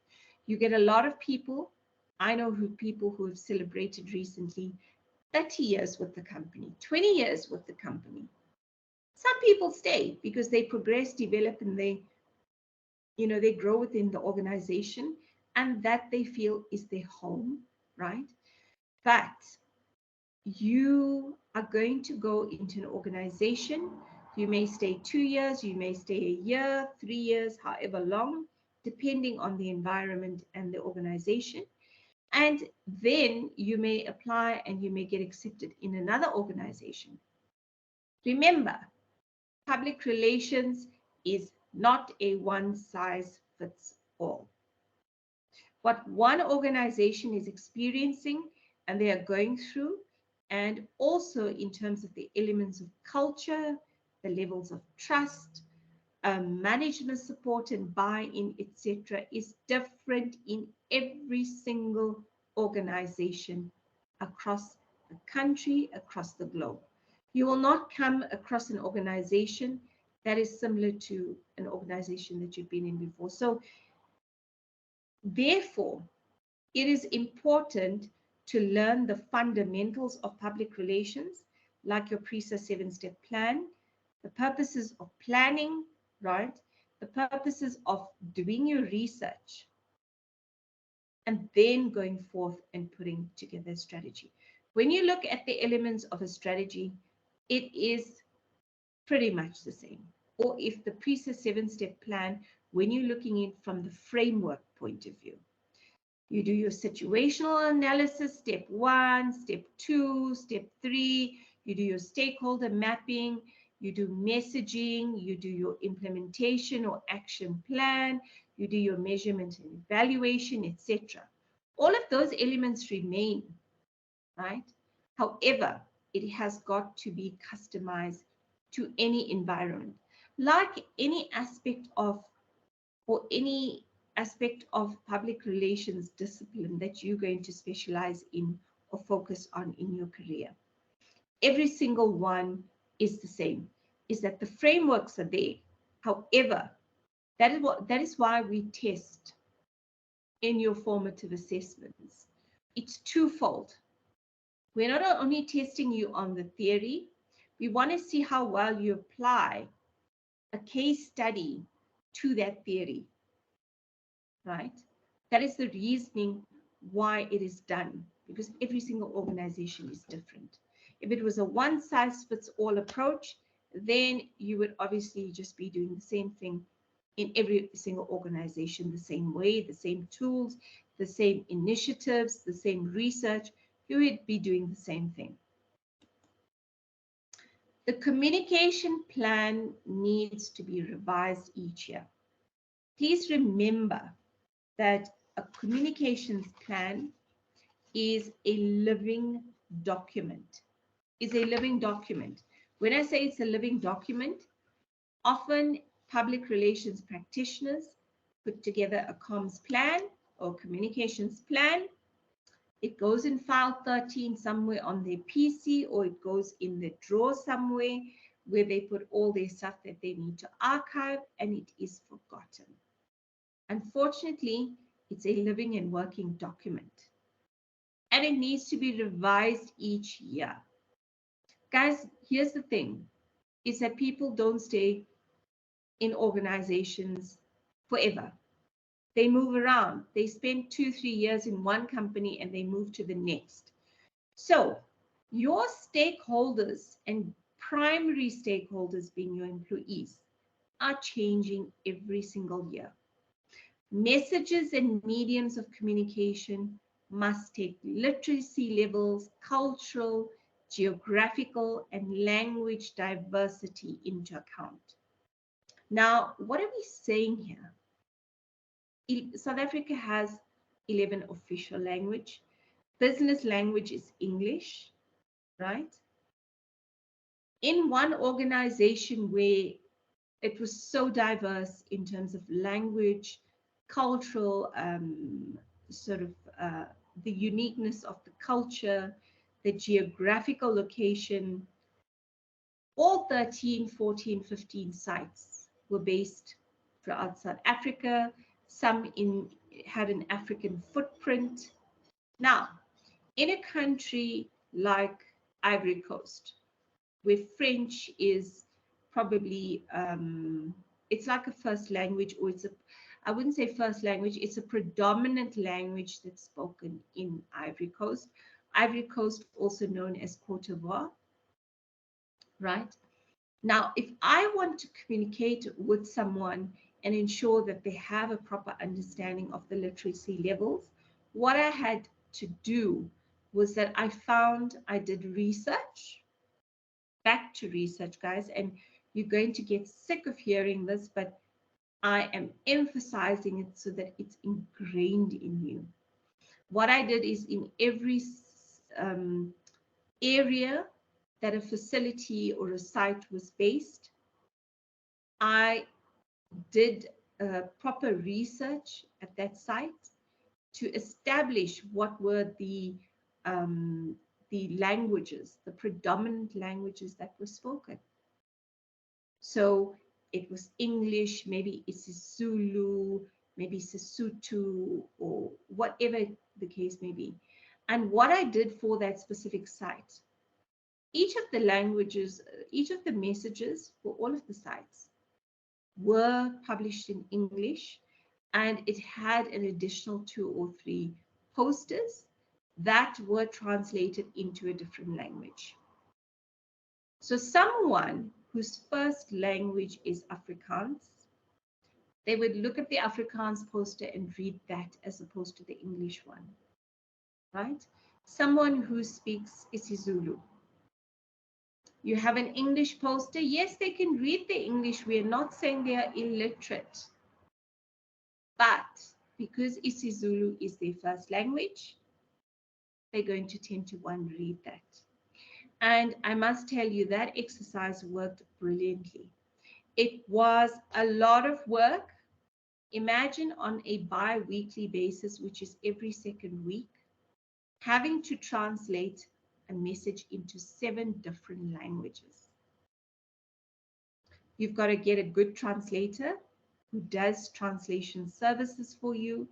You get a lot of people. I know people who have celebrated recently 30 years with the company, 20 years with the company. Some people stay because they progress, develop, and they grow within the organization, and that they feel is their home, right? But you are going to go into an organization. You may stay 2 years, you may stay a year, 3 years, however long, depending on the environment and the organization. And then you may apply and you may get accepted in another organization. Remember, public relations is not a one size fits all. What one organization is experiencing and they are going through and also in terms of the elements of culture, the levels of trust, management support and buy-in, etc., is different in every single organization across the country, across the globe. You will not come across an organization that is similar to an organization that you've been in before. So therefore, it is important to learn the fundamentals of public relations, like your PRISA 7-step plan, the purposes of planning, right? The purposes of doing your research, and then going forth and putting together a strategy. When you look at the elements of a strategy, it is pretty much the same. Or if the PRISA 7-step plan, when you're looking at it from the framework point of view, you do your situational analysis, step 1, step 2, step 3, you do your stakeholder mapping, you do messaging, you do your implementation or action plan, you do your measurement and evaluation, etc. All of those elements remain, right? However, it has got to be customized to any environment. Like any aspect of, or any aspect of public relations discipline that you're going to specialize in or focus on in your career. Every single one is the same, is that the frameworks are there. However, that is why we test in your formative assessments. It's twofold. We're not only testing you on the theory, we want to see how well you apply a case study to that theory, right? That is the reasoning why it is done, because every single organization is different. If it was a one-size-fits-all approach, then you would obviously just be doing the same thing in every single organization, the same way, the same tools, the same initiatives, the same research. You would be doing the same thing. The communication plan needs to be revised each year. Please remember that a communications plan is a living document. When I say it's a living document, often public relations practitioners put together a comms plan or communications plan. It goes in file 13 somewhere on their PC, or it goes in the drawer somewhere where they put all their stuff that they need to archive, and it is forgotten. Unfortunately, it's a living and working document, and it needs to be revised each year. Guys, here's the thing, is that people don't stay in organizations forever. They move around. They spend 2-3 years in one company and they move to the next. So your stakeholders and primary stakeholders, being your employees, are changing every single year. Messages and mediums of communication must take literacy levels, cultural, geographical, and language diversity into account. Now, what are we saying here? South Africa has 11 official language. Business language is English, right? In one organization where it was so diverse in terms of language, cultural, the uniqueness of the culture, the geographical location, all 13, 14, 15 sites were based throughout South Africa. Some had an African footprint. Now, in a country like Ivory Coast, where French is probably, it's like a first language, or I wouldn't say first language, it's a predominant language that's spoken in Ivory Coast. Ivory Coast, also known as Cote d'Ivoire, right? Now, if I want to communicate with someone and ensure that they have a proper understanding of the literacy levels, what I had to do was that I did research, back to research, guys, and you're going to get sick of hearing this, but I am emphasizing it so that it's ingrained in you. What I did is in every area that a facility or a site was based. I did proper research at that site to establish what were the languages, the predominant languages that were spoken. So it was English, maybe it's Zulu, maybe Sesotho, or whatever the case may be. And what I did for that specific site, each of the languages, each of the messages for all of the sites were published in English, and it had an additional 2 or 3 posters that were translated into a different language. So someone whose first language is Afrikaans, they would look at the Afrikaans poster and read that as opposed to the English one, right? Someone who speaks isiZulu. You have an English poster. Yes, they can read the English. We are not saying they are illiterate. But because isiZulu is their first language, they're going to tend to one read that. And I must tell you that exercise worked brilliantly. It was a lot of work. Imagine on a bi-weekly basis, which is every second week, having to translate a message into 7 different languages. You've got to get a good translator who does translation services for you.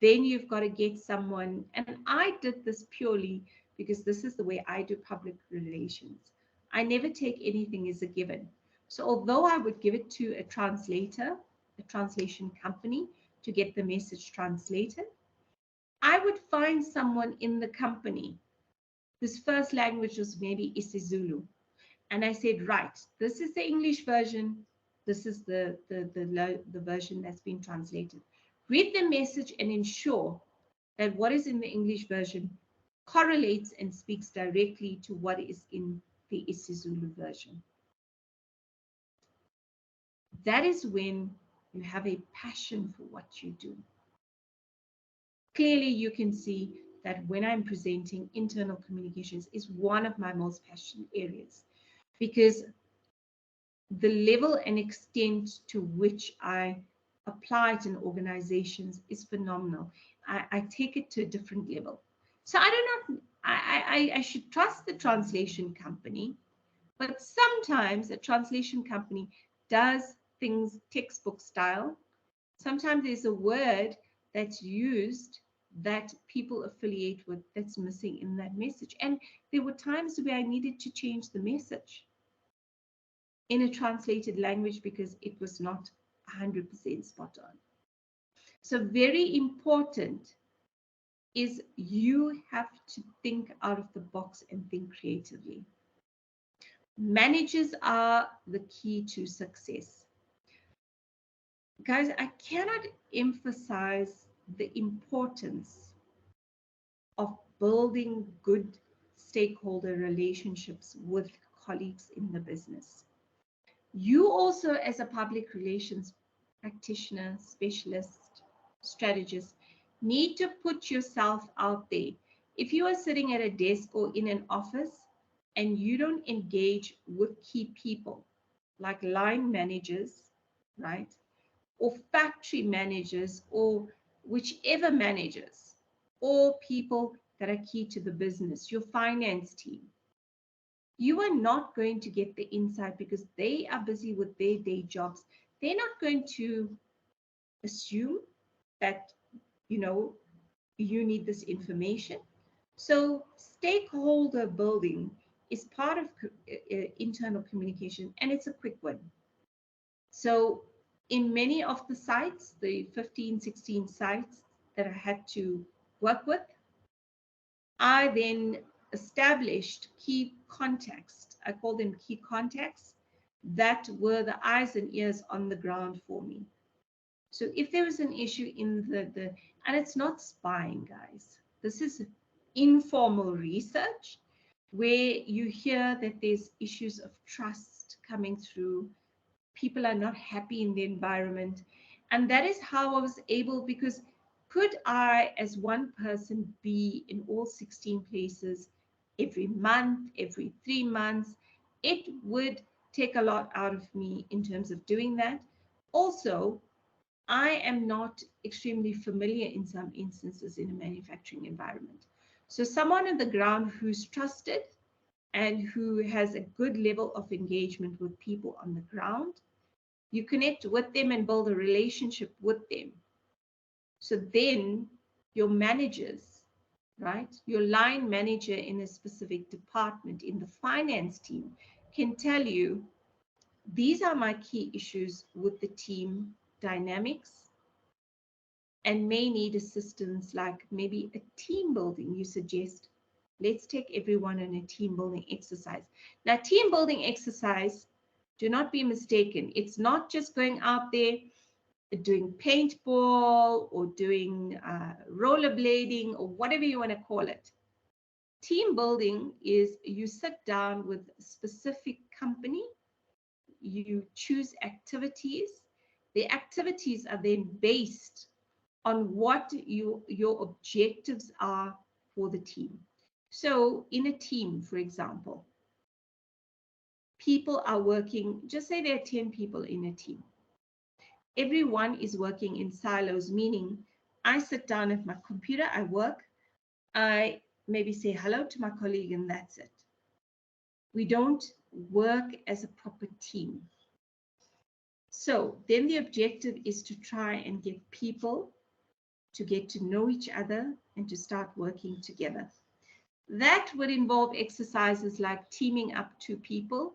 Then you've got to get someone, and I did this purely because this is the way I do public relations. I never take anything as a given. So although I would give it to a translator, a translation company, to get the message translated, I would find someone in the company whose first language was maybe isiZulu. And I said, right, this is the English version. This is the version that's been translated. Read the message and ensure that what is in the English version correlates and speaks directly to what is in the isiZulu version. That is when you have a passion for what you do. Clearly, you can see that when I'm presenting, internal communications is one of my most passionate areas, because the level and extent to which I apply it in organizations is phenomenal. I take it to a different level. So I should trust the translation company, but sometimes a translation company does things textbook style. Sometimes there's a word that's used that people affiliate with that's missing in that message. And there were times where I needed to change the message in a translated language because it was not 100% spot on. So very important is you have to think out of the box and think creatively. Managers are the key to success. Guys, I cannot emphasize the importance of building good stakeholder relationships with colleagues in the business. You also, as a public relations practitioner, specialist, strategist, need to put yourself out there. If you are sitting at a desk or in an office and you don't engage with key people like line managers, right, or factory managers, or whichever managers, or people that are key to the business, your finance team, you are not going to get the insight because they are busy with their day jobs. They're not going to assume that, you need this information. So stakeholder building is part of internal communication, and it's a quick one. So in many of the sites, the 15, 16 sites that I had to work with, I then established key contacts. I call them key contacts that were the eyes and ears on the ground for me. So if there was an issue in and it's not spying, guys, this is informal research where you hear that there's issues of trust coming through. People are not happy in the environment. And that is how I was able, because could I, as one person, be in all 16 places every month, every 3 months. It would take a lot out of me in terms of doing that. Also, I am not extremely familiar in some instances in a manufacturing environment. So someone on the ground who's trusted and who has a good level of engagement with people on the ground, you connect with them and build a relationship with them. So then your managers, right, your line manager in a specific department in the finance team can tell you, these are my key issues with the team dynamics, and may need assistance, like maybe a team building. You suggest, let's take everyone on a team building exercise. Now, team building exercise, do not be mistaken. It's not just going out there doing paintball or doing rollerblading or whatever you want to call it. Team building is you sit down with a specific company, you choose activities. The activities are then based on what your objectives are for the team. So in a team, for example, people are working, just say there are 10 people in a team. Everyone is working in silos, meaning I sit down at my computer, I work, I maybe say hello to my colleague, and that's it. We don't work as a proper team. So then the objective is to try and get people to get to know each other and to start working together. That would involve exercises like teaming up two people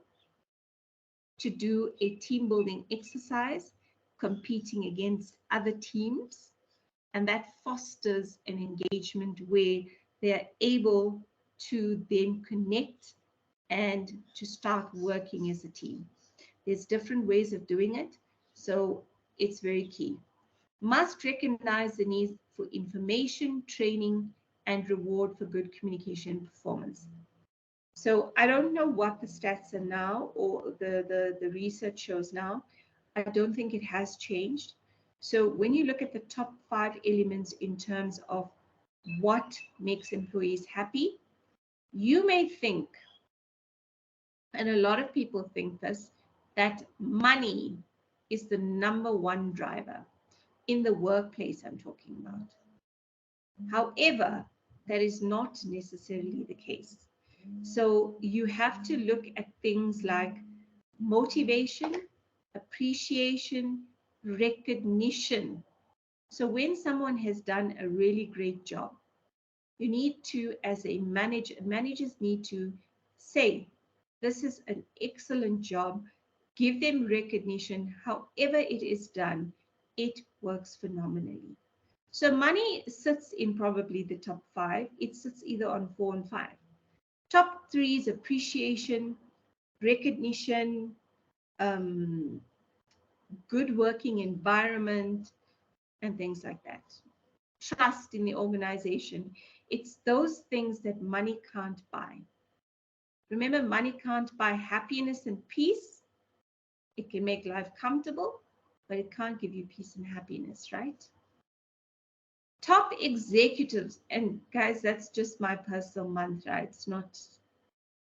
to do a team building exercise, competing against other teams, and that fosters an engagement where they're able to then connect and to start working as a team. There's different ways of doing it, so it's very key. Must recognize the need for information, training, and reward for good communication performance. So I don't know what the stats are now or the research shows now. I don't think it has changed. So when you look at the top 5 elements in terms of what makes employees happy, you may think, and a lot of people think this, that money is the number one driver in the workplace I'm talking about. However, that is not necessarily the case. So you have to look at things like motivation, appreciation, recognition. So when someone has done a really great job, you need to, as a manager, managers need to say, this is an excellent job, give them recognition. However it is done, it works phenomenally. So money sits in probably the top 5. It sits either on 4 and 5. Top 3 is appreciation, recognition, good working environment, and things like that. Trust in the organization. It's those things that money can't buy. Remember, money can't buy happiness and peace. It can make life comfortable, but it can't give you peace and happiness, right? Top executives, and guys, that's just my personal mantra. It's not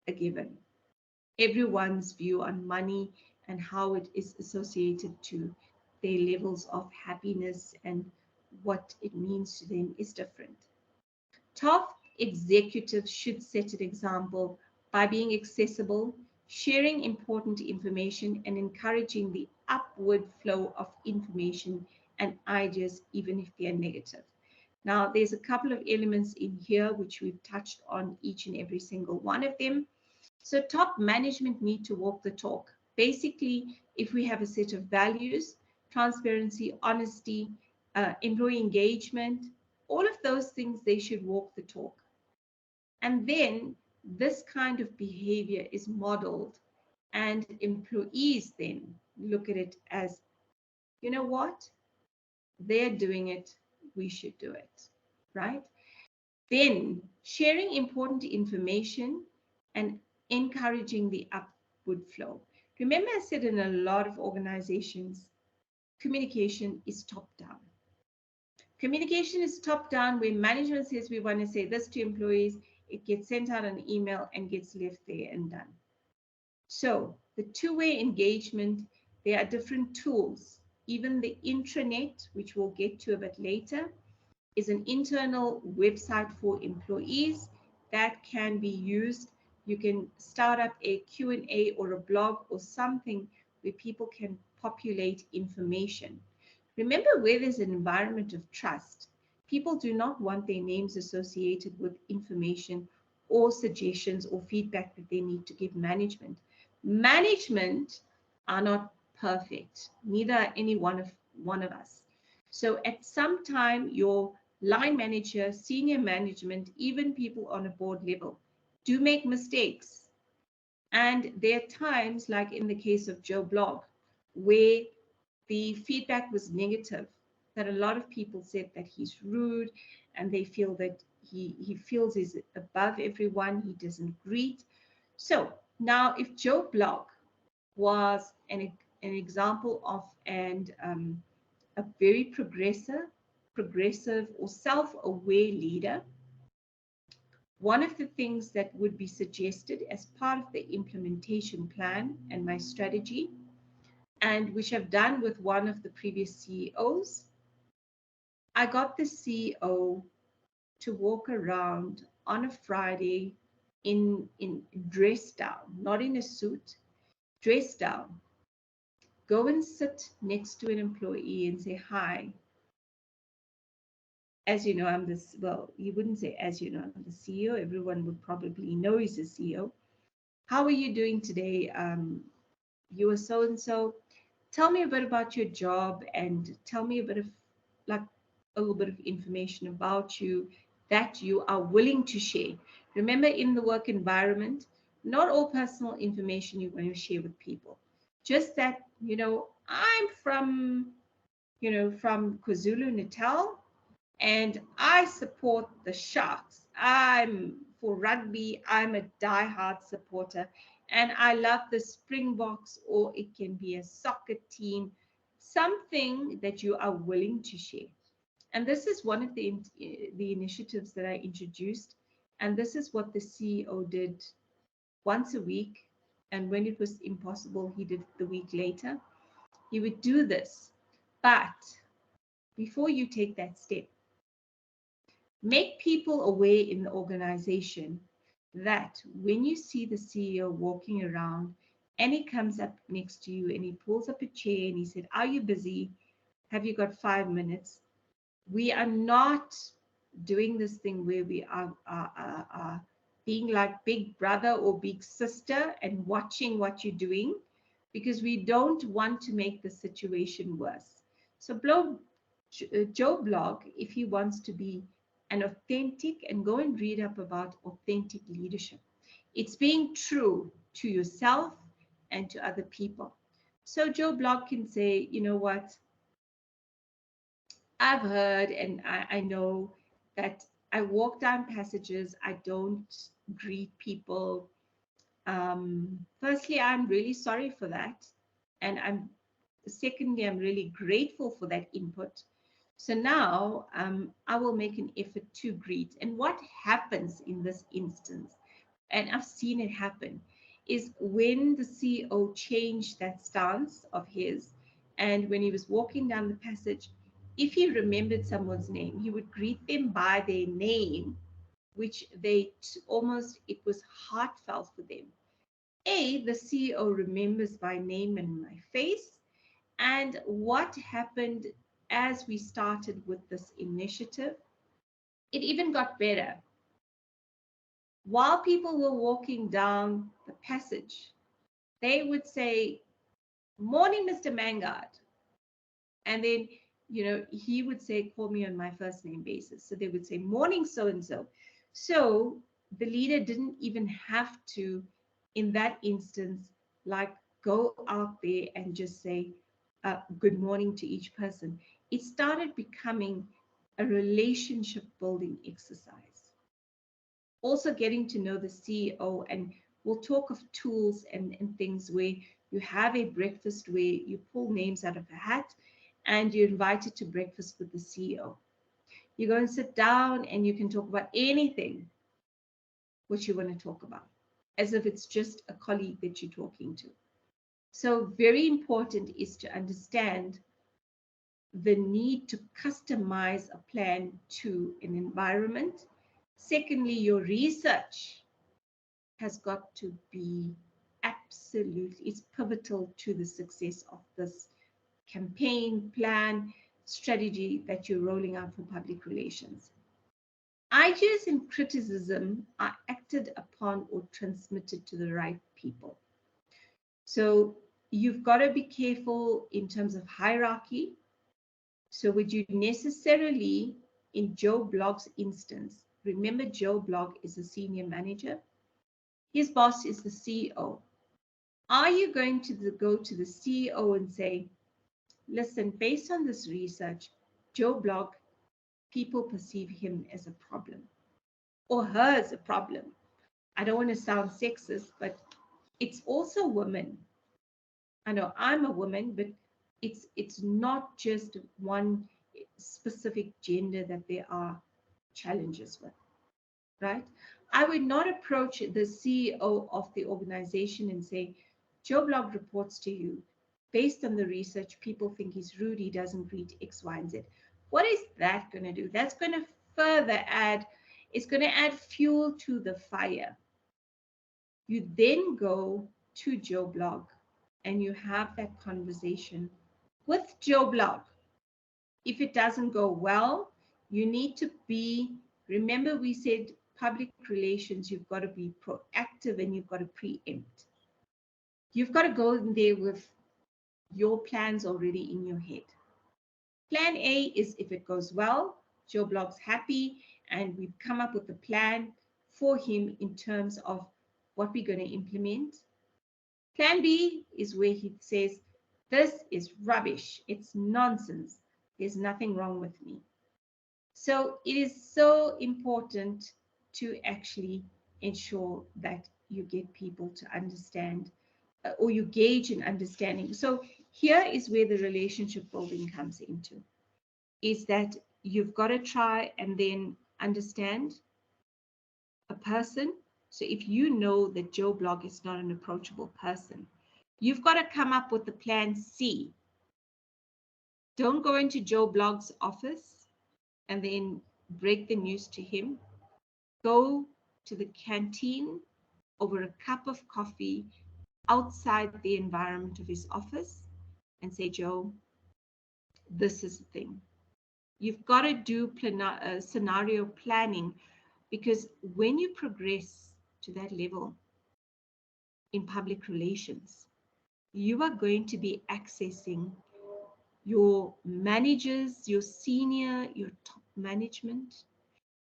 a given. Everyone's view on money and how it is associated to their levels of happiness and what it means to them is different. Top executives should set an example by being accessible, sharing important information, and encouraging the upward flow of information and ideas, even if they are negative. Now, there's a couple of elements in here which we've touched on each and every single one of them. So top management need to walk the talk. Basically, if we have a set of values, transparency, honesty, employee engagement, all of those things, they should walk the talk. And then this kind of behavior is modeled, and employees then look at it as, you know what? They're doing it, we should do it, right? Then sharing important information and encouraging the upward flow. Remember, I said in a lot of organizations, communication is top down. Communication is top down where management says we want to say this to employees. It gets sent out an email and gets left there and done. So the two-way engagement, there are different tools. Even the intranet, which we'll get to a bit later, is an internal website for employees that can be used. You can start up a Q&A or a blog or something where people can populate information. Remember, where there's an environment of trust, people do not want their names associated with information or suggestions or feedback that they need to give management. Management are not perfect, neither are any one of us. So at some time, your line manager, senior management, even people on a board level do make mistakes. And there are times, like in the case of Joe Blog, where the feedback was negative, that a lot of people said that he's rude and they feel that he feels he's above everyone, he doesn't greet. So now if Joe Blog was an example of a very progressive or self-aware leader, one of the things that would be suggested as part of the implementation plan and my strategy, and which I've done with one of the previous CEOs, I got the CEO to walk around on a Friday in dressed down, not in a suit, dressed down, go and sit next to an employee and say, hi, as you know, I'm this, well, you wouldn't say, as you know, I'm the CEO. Everyone would probably know he's the CEO. How are you doing today? You are so-and-so. Tell me a bit about your job and tell me a bit of, like, a little bit of information about you that you are willing to share. Remember, in the work environment, not all personal information you're going to share with people. Just that, I'm from, from KwaZulu-Natal, and I support the Sharks. I'm for rugby. I'm a die-hard supporter, and I love the Springboks, or it can be a soccer team, something that you are willing to share. And this is one of the initiatives that I introduced, and this is what the CEO did once a week. And when it was impossible, he did the week later. He would do this, but before you take that step, make people aware in the organization that when you see the CEO walking around and he comes up next to you and he pulls up a chair and he said, are you busy? Have you got 5 minutes? We are not doing this thing where we are being like big brother or big sister and watching what you're doing, because we don't want to make the situation worse. So Joe Blog, if he wants to be an authentic, and go and read up about authentic leadership. It's being true to yourself and to other people. So Joe Blog can say, you know what, I've heard and I know that I walk down passages, I don't greet people. Firstly, I'm really sorry for that. And secondly, I'm really grateful for that input. So now I will make an effort to greet. And what happens in this instance, and I've seen it happen, is when the CEO changed that stance of his, and when he was walking down the passage, if he remembered someone's name, he would greet them by their name, which almost, it was heartfelt for them. The CEO remembers my name and my face. And what happened as we started with this initiative, it even got better. While people were walking down the passage, they would say, morning, Mr. Mangard. And then, he would say, call me on my first name basis. So they would say, morning, so-and-so. So the leader didn't even have to, in that instance, like go out there and just say, good morning to each person. It started becoming a relationship building exercise. Also getting to know the CEO, and we'll talk of tools and things where you have a breakfast where you pull names out of a hat and you're invited to breakfast with the CEO. You go and sit down and you can talk about anything. what you want to talk about, as if it's just a colleague that you're talking to. So very important is to understand the need to customize a plan to an environment. Secondly, your research has got to be absolutely, it's pivotal to the success of this campaign, plan, strategy that you're rolling out for public relations. Ideas and criticism are acted upon or transmitted to the right people. So you've got to be careful in terms of hierarchy. So would you necessarily, in Joe Blogg's instance, remember Joe Blogg is a senior manager, his boss is the CEO. Are you going to go to the CEO and say, listen, based on this research, Joe Blogg, people perceive him as a problem or her as a problem? I don't want to sound sexist, but it's also women. I know I'm a woman, but it's not just one specific gender that there are challenges with, right? I would not approach the CEO of the organization and say, Joe Blogg reports to you, based on the research, people think he's rude, he doesn't read X, Y, and Z. What is that going to do? That's going to further add, it's going to add fuel to the fire. You then go to Joe Blogg and you have that conversation with Joe Blogg. If it doesn't go well, you need to be, remember we said public relations, you've got to be proactive and you've got to preempt. You've got to go in there with your plans already in your head. Plan A is if it goes well, Joe Blogg's happy, and we've come up with a plan for him in terms of what we're going to implement. Plan B is where he says, this is rubbish, it's nonsense, there's nothing wrong with me. So it is so important to actually ensure that you get people to understand or you gauge an understanding. So here is where the relationship building comes into, is that you've got to try and then understand a person. So if you know that Joe Blogg is not an approachable person, you've got to come up with the plan C. Don't go into Joe Blogg's office and then break the news to him. Go to the canteen over a cup of coffee outside the environment of his office and say, Joe, this is the thing. You've got to do scenario planning, because when you progress to that level in public relations, you are going to be accessing your managers, your senior, your top management.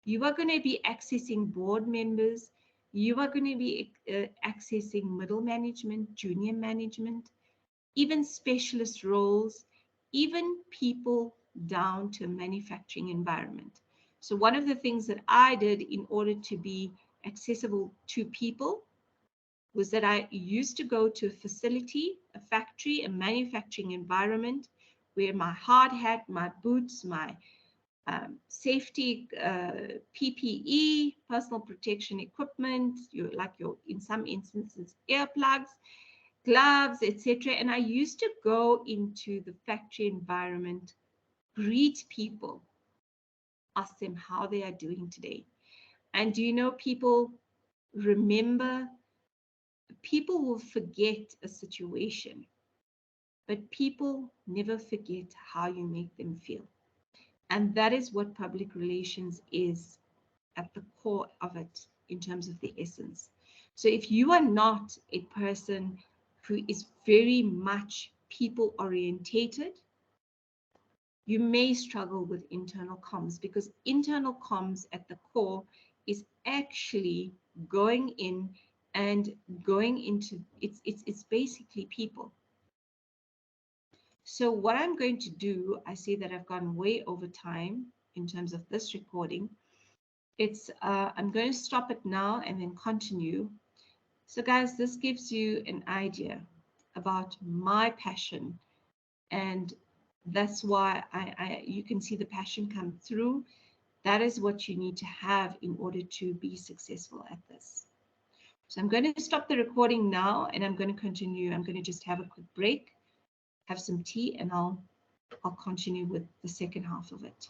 You are going to be accessing board members. You are going to be accessing middle management, junior management, even specialist roles, even people down to a manufacturing environment. So one of the things that I did in order to be accessible to people was that I used to go to a facility, a factory, a manufacturing environment, where my hard hat, my boots, my safety PPE, personal protection equipment, in some instances, earplugs, gloves, etc. And I used to go into the factory environment, greet people, ask them how they are doing today. And do you know, people remember, people will forget a situation, but people never forget how you make them feel. And that is what public relations is at the core of it in terms of the essence. So if you are not a person who is very much people orientated, you may struggle with internal comms, because internal comms at the core is actually going in and going into, it's basically people. So what I'm going to do, I see that I've gone way over time in terms of this recording. I'm going to stop it now and then continue. So guys, this gives you an idea about my passion, and that's why you can see the passion come through. That is what you need to have in order to be successful at this. So I'm going to stop the recording now and I'm going to continue. I'm going to just have a quick break, have some tea, and I'll continue with the second half of it.